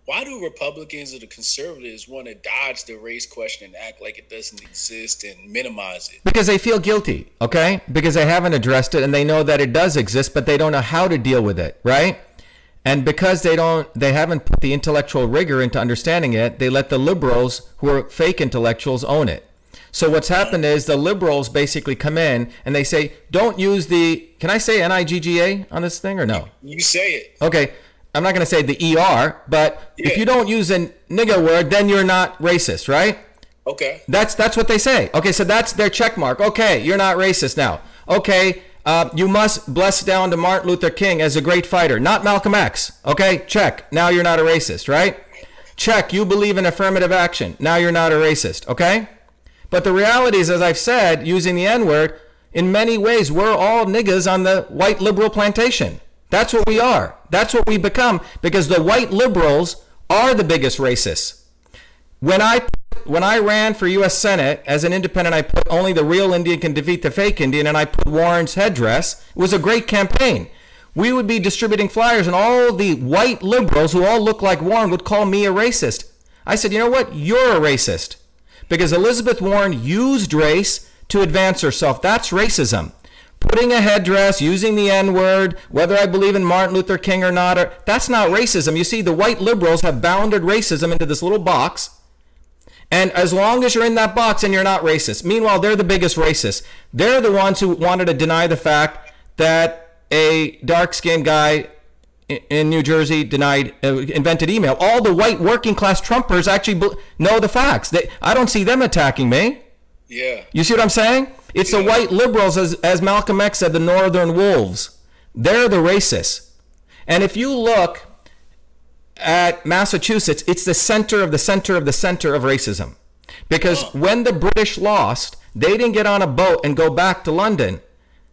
Why do Republicans or the conservatives want to dodge the race question and act like it doesn't exist and minimize it? Because they feel guilty, okay? Because they haven't addressed it and they know that it does exist, but they don't know how to deal with it, right? And because they haven't put the intellectual rigor into understanding it, they let the liberals, who are fake intellectuals, own it. So what's happened is the liberals basically come in and they say, don't use can I say Nigga on this thing or no? You say it. Okay. I'm not going to say the ER, but if you don't use a nigga word, then you're not racist, right? Okay. That's what they say. Okay, so that's their check mark. Okay, you're not racist now. Okay, you must bless down to Martin Luther King as a great fighter, not Malcolm X. Okay, check. Now you're not a racist, right? Check. You believe in affirmative action. Now you're not a racist, okay? But the reality is, as I've said, using the N-word, in many ways, we're all niggas on the white liberal plantation. That's what we are. That's what we become because the white liberals are the biggest racists. When I ran for U.S. Senate as an independent, I put only the real Indian can defeat the fake Indian, and I put Warren's headdress. It was a great campaign. We would be distributing flyers, and all the white liberals who all look like Warren would call me a racist. I said, you know what? You're a racist. Because Elizabeth Warren used race to advance herself. That's racism. Putting a headdress, using the N-word, whether I believe in Martin Luther King or not, that's not racism. You see, the white liberals have bounded racism into this little box. And as long as you're in that box and you're not racist. Meanwhile, they're the biggest racists. They're the ones who wanted to deny the fact that a dark-skinned guy in New Jersey invented email. All the white working class Trumpers actually know the facts. I don't see them attacking me. Yeah. You see what I'm saying? It's the white liberals, as Malcolm X said, the northern wolves. They're the racists. And if you look at Massachusetts, it's the center of the center of the center of racism. Because when the British lost, they didn't get on a boat and go back to London.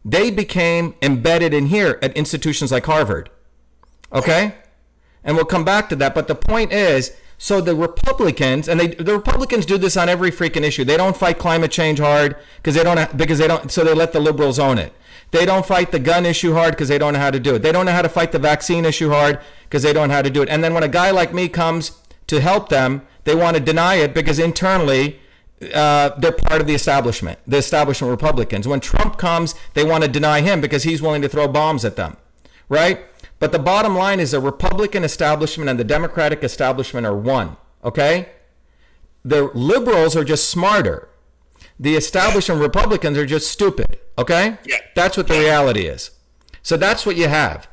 They became embedded in here at institutions like Harvard. Okay? And we'll come back to that. But the point is, so the Republicans, and the Republicans do this on every freaking issue. They don't fight climate change hard so they let the liberals own it. They don't fight the gun issue hard because they don't know how to do it. They don't know how to fight the vaccine issue hard because they don't know how to do it. And then when a guy like me comes to help them, they want to deny it because internally they're part of the establishment Republicans. When Trump comes, they want to deny him because he's willing to throw bombs at them, right? But the bottom line is the Republican establishment and the Democratic establishment are one, okay? The liberals are just smarter. The establishment Republicans are just stupid, okay? Yeah. That's what the reality is. So that's what you have.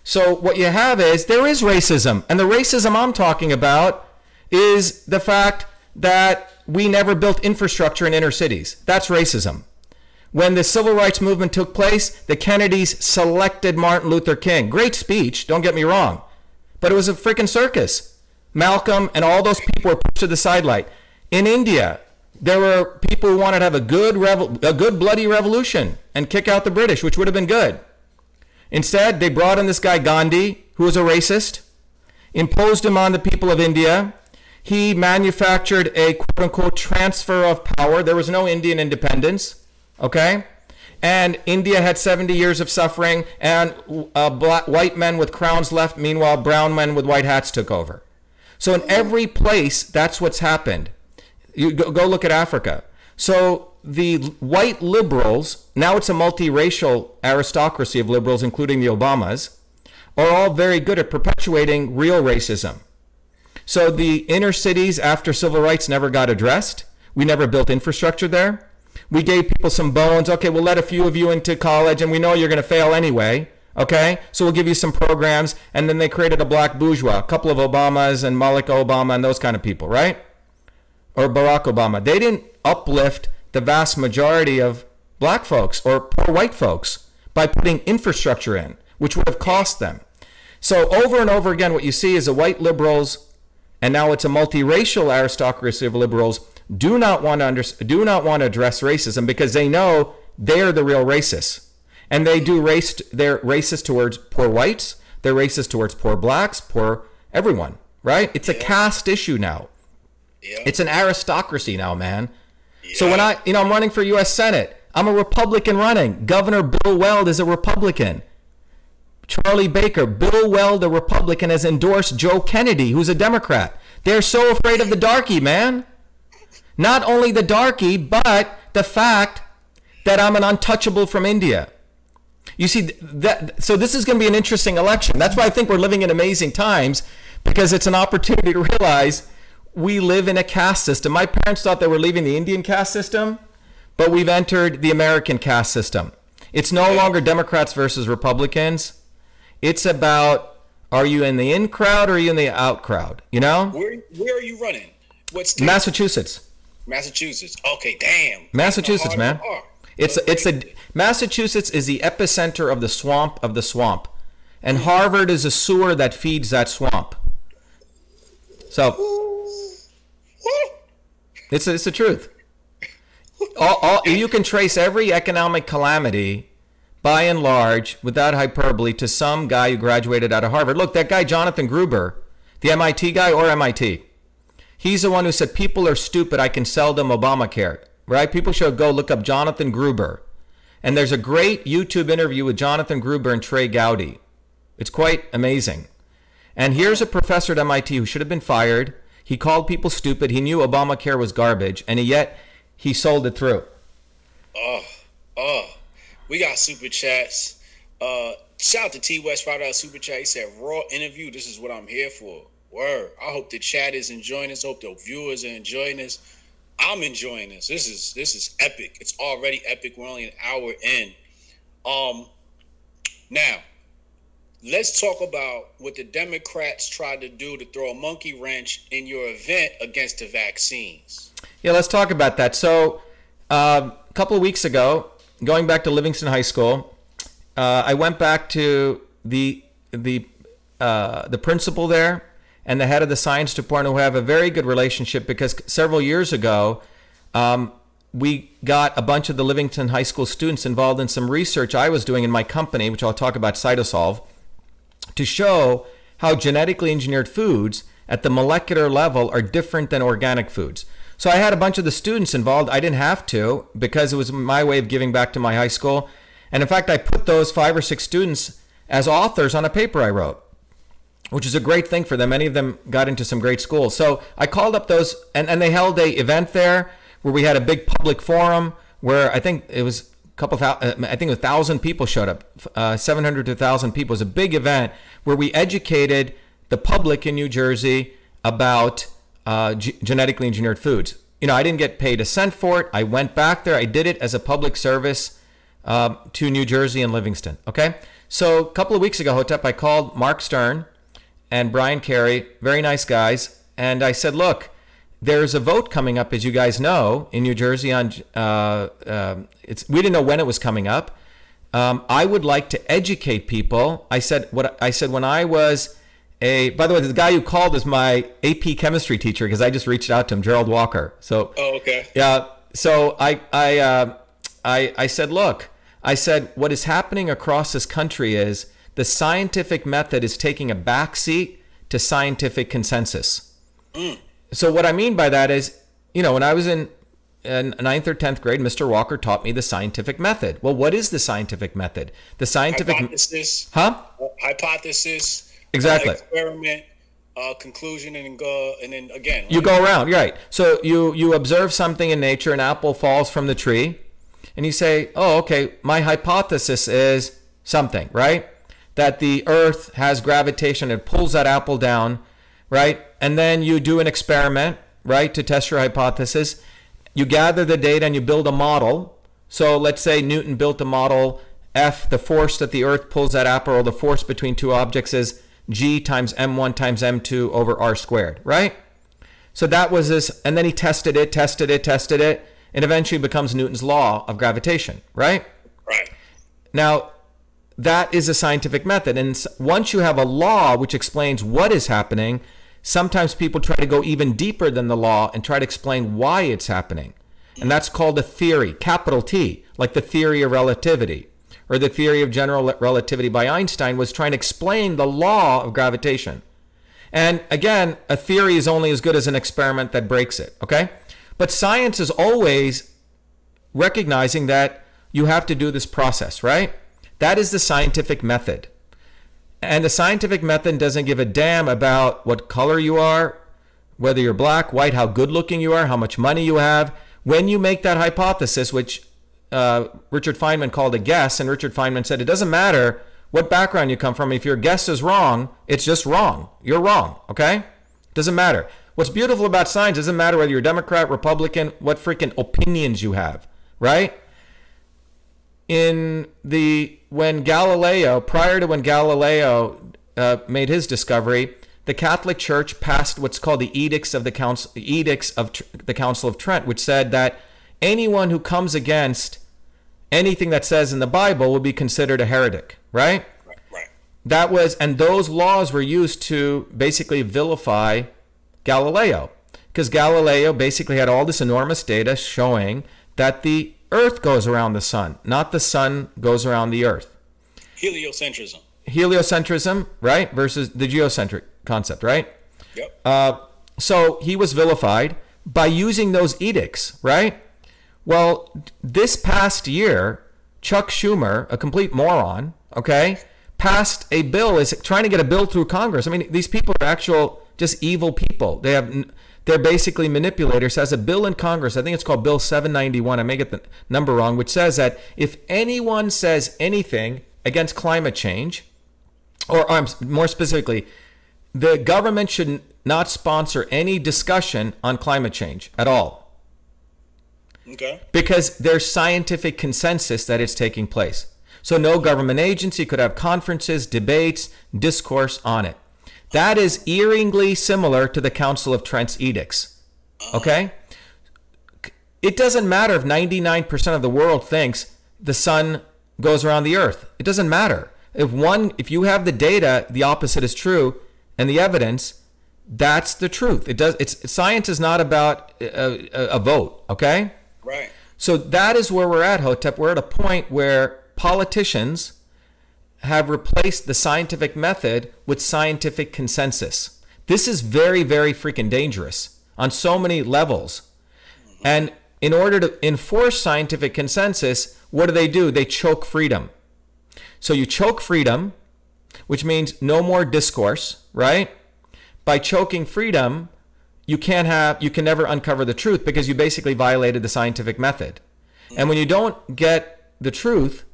So what you have is there is racism. And the racism I'm talking about is the fact that we never built infrastructure in inner cities. That's racism. When the civil rights movement took place, the Kennedys selected Martin Luther King. Great speech, don't get me wrong. But it was a freaking circus. Malcolm and all those people were pushed to the sidelight. In India, there were people who wanted to have a good bloody revolution and kick out the British, which would have been good. Instead, they brought in this guy Gandhi, who was a racist, imposed him on the people of India. He manufactured a quote-unquote transfer of power. There was no Indian independence, okay? And India had 70 years of suffering, and white men with crowns left. Meanwhile, brown men with white hats took over. So in every place, that's what's happened. You go look at Africa. So the white liberals, now it's a multiracial aristocracy of liberals, including the Obamas, are all very good at perpetuating real racism. So the inner cities after civil rights never got addressed. We never built infrastructure there. We gave people some bones. Okay, we'll let a few of you into college, and we know you're going to fail anyway. Okay, so we'll give you some programs. And then they created a black bourgeois, a couple of Obamas and Malik Obama and those kind of people, right? Or Barack Obama. They didn't uplift the vast majority of black folks or poor white folks by putting infrastructure in, which would have cost them. So over and over again, what you see is the white liberals, and now it's a multiracial aristocracy of liberals, do not want to address racism because they know they're the real racists. And they're racist towards poor whites, they're racist towards poor blacks, poor everyone, right? It's a caste issue now. Yeah. It's an aristocracy now, man. Yeah. So when I'm running for U.S. Senate, I'm a Republican running. Governor Bill Weld is a Republican. Charlie Baker, Bill Weld, a Republican, has endorsed Joe Kennedy, who's a Democrat. They're so afraid of the darkie, man. Not only the darkie, but the fact that I'm an untouchable from India. You see, so this is going to be an interesting election. That's why I think we're living in amazing times, because it's an opportunity to realize we live in a caste system. My parents thought they were leaving the Indian caste system, but we've entered the American caste system. It's no longer Democrats versus Republicans. It's about, are you in the in crowd or are you in the out crowd? You know? Where are you running? What state? Massachusetts. Massachusetts. Okay, damn. Massachusetts, man. Massachusetts is the epicenter of the swamp, and Harvard is a sewer that feeds that swamp. So it's the truth. You can trace every economic calamity, by and large, without hyperbole, to some guy who graduated out of Harvard. Look, that guy Jonathan Gruber, the MIT guy or MIT, he's the one who said people are stupid. I can sell them Obamacare. Right? People should go look up Jonathan Gruber. And there's a great YouTube interview with Jonathan Gruber and Trey Gowdy. It's quite amazing. And here's a professor at MIT who should have been fired. He called people stupid. He knew Obamacare was garbage, and yet he sold it through. We got super chats. Shout out to T West, $5 super chat. He said, raw interview. This is what I'm here for. Word. I hope the chat is enjoying this. I hope the viewers are enjoying this. I'm enjoying this. This is epic. It's already epic. We're only an hour in. Now, let's talk about what the Democrats tried to do to throw a monkey wrench in your event against the vaccines. Yeah, let's talk about that. So, a couple of weeks ago, going back to Livingston High School, I went back to the principal there and the head of the science department, who have a very good relationship, because several years ago, we got a bunch of the Livingston High School students involved in some research I was doing in my company, which I'll talk about, Cytosolve, to show how genetically engineered foods at the molecular level are different than organic foods. So I had a bunch of the students involved. I didn't have to, because it was my way of giving back to my high school. And in fact, I put those 5 or 6 students as authors on a paper I wrote, which is a great thing for them. Many of them got into some great schools. So I called up those, and they held an event there where we had a big public forum where I think it was I think 1,000 people showed up, 700 to 1,000 people. It was a big event where we educated the public in New Jersey about genetically engineered foods. You know, I didn't get paid a cent for it. I went back there. I did it as a public service to New Jersey and Livingston. Okay. So a couple of weeks ago, Hotep, I called Mark Stern and Brian Carey, very nice guys. And I said, look, there's a vote coming up, as you guys know, in New Jersey on, we didn't know when it was coming up. I would like to educate people. I said when I was by the way, the guy who called is my AP chemistry teacher, because I just reached out to him, Gerald Walker. So, oh, okay. Yeah. So I said, look, what is happening across this country is the scientific method is taking a backseat to scientific consensus. So what I mean by that is, you know, when I was in 9th or 10th grade, Mr. Walker taught me the scientific method. Well, what is the scientific method? The scientific hypothesis. Hypothesis. Exactly. Experiment, conclusion, and then again. You go around, right? So you observe something in nature, an apple falls from the tree, and you say, oh, okay, my hypothesis is something, right? That the earth has gravitation, it pulls that apple down, right? And then you do an experiment, right, to test your hypothesis. You gather the data and you build a model. So let's say Newton built a model, F, the force that the earth pulls that apple, or the force between two objects is G times M1 times M2 over R squared, right? So that was this, and then he tested it, and eventually becomes Newton's law of gravitation, right? Right. Now, that is a scientific method. And once you have a law which explains what is happening, sometimes people try to go even deeper than the law and try to explain why it's happening. And that's called a theory, capital T, like the theory of relativity, or the theory of general relativity by Einstein was trying to explain the law of gravitation. And again, a theory is only as good as an experiment that breaks it, okay? But science is always recognizing that you have to do this process, right? That is the scientific method. And the scientific method doesn't give a damn about what color you are, whether you're black, white, how good looking you are, how much money you have. When you make that hypothesis, which Richard Feynman called a guess, and Richard Feynman said it doesn't matter what background you come from. If your guess is wrong, it's just wrong. You're wrong, okay? Doesn't matter. What's beautiful about science doesn't matter whether you're Democrat, Republican, what freaking opinions you have, right? When Galileo made his discovery, the Catholic Church passed what's called the Edicts of the Council of Trent, which said that anyone who comes against anything that says in the Bible will be considered a heretic, right? Right. And those laws were used to basically vilify Galileo, because Galileo basically had all this enormous data showing that the Earth goes around the sun, not the sun goes around the Earth. Heliocentrism, right? Versus the geocentric concept, right? Yep. So he was vilified by using those edicts, right? Well, this past year, Chuck Schumer, a complete moron, okay, passed a bill, is trying to get a bill through Congress. I mean, these people are actual just evil people. They're basically manipulators. Has a bill in Congress, I think it's called Bill 791, I may get the number wrong, which says that if anyone says anything against climate change, or more specifically, the government should not sponsor any discussion on climate change at all. Okay. Because there's scientific consensus that it's taking place. So no government agency could have conferences, debates, discourse on it. That is eeringly similar to the Council of Trent's edicts. Okay? It doesn't matter if 99% of the world thinks the sun goes around the earth. It doesn't matter. If you have the data, the opposite is true, and the evidence, that's the truth. Science is not about a vote, okay? Right. So that is where we're at, Hotep. We're at a point where politicians have replaced the scientific method with scientific consensus. This is very, very freaking dangerous on so many levels. And in order to enforce scientific consensus, what do? They choke freedom. So you choke freedom, which means no more discourse, right? By choking freedom, you can never uncover the truth because you basically violated the scientific method. And when you don't get the truth,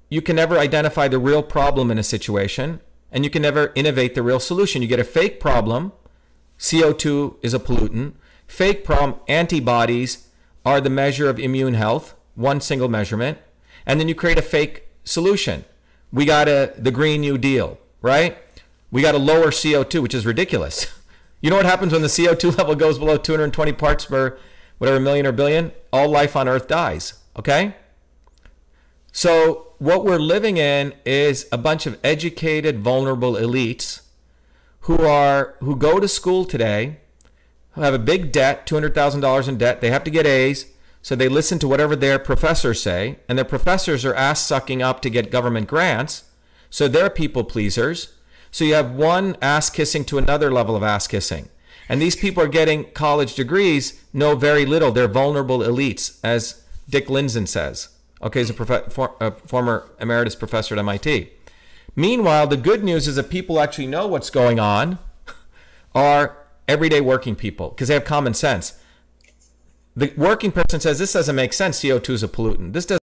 you can never identify the real problem in a situation, and you can never innovate the real solution. You get a fake problem. CO2 is a pollutant. Fake problem, antibodies are the measure of immune health, one single measurement. And then you create a fake solution. We got the Green New Deal, right? We got to lower CO2, which is ridiculous. You know what happens when the CO2 level goes below 220 parts per whatever million or billion? All life on Earth dies, okay? So what we're living in is a bunch of educated, vulnerable elites who go to school today, who have a big debt, $200,000 in debt. They have to get A's, so they listen to whatever their professors say, and their professors are ass-sucking up to get government grants, so they're people pleasers. So you have one ass-kissing to another level of ass-kissing. And these people are getting college degrees, know very little. They're vulnerable elites, as Dick Lindzen says. Okay, he's a former emeritus professor at MIT. Meanwhile, the good news is that people actually know what's going on are everyday working people because they have common sense. The working person says, this doesn't make sense. CO2 is a pollutant. This doesn't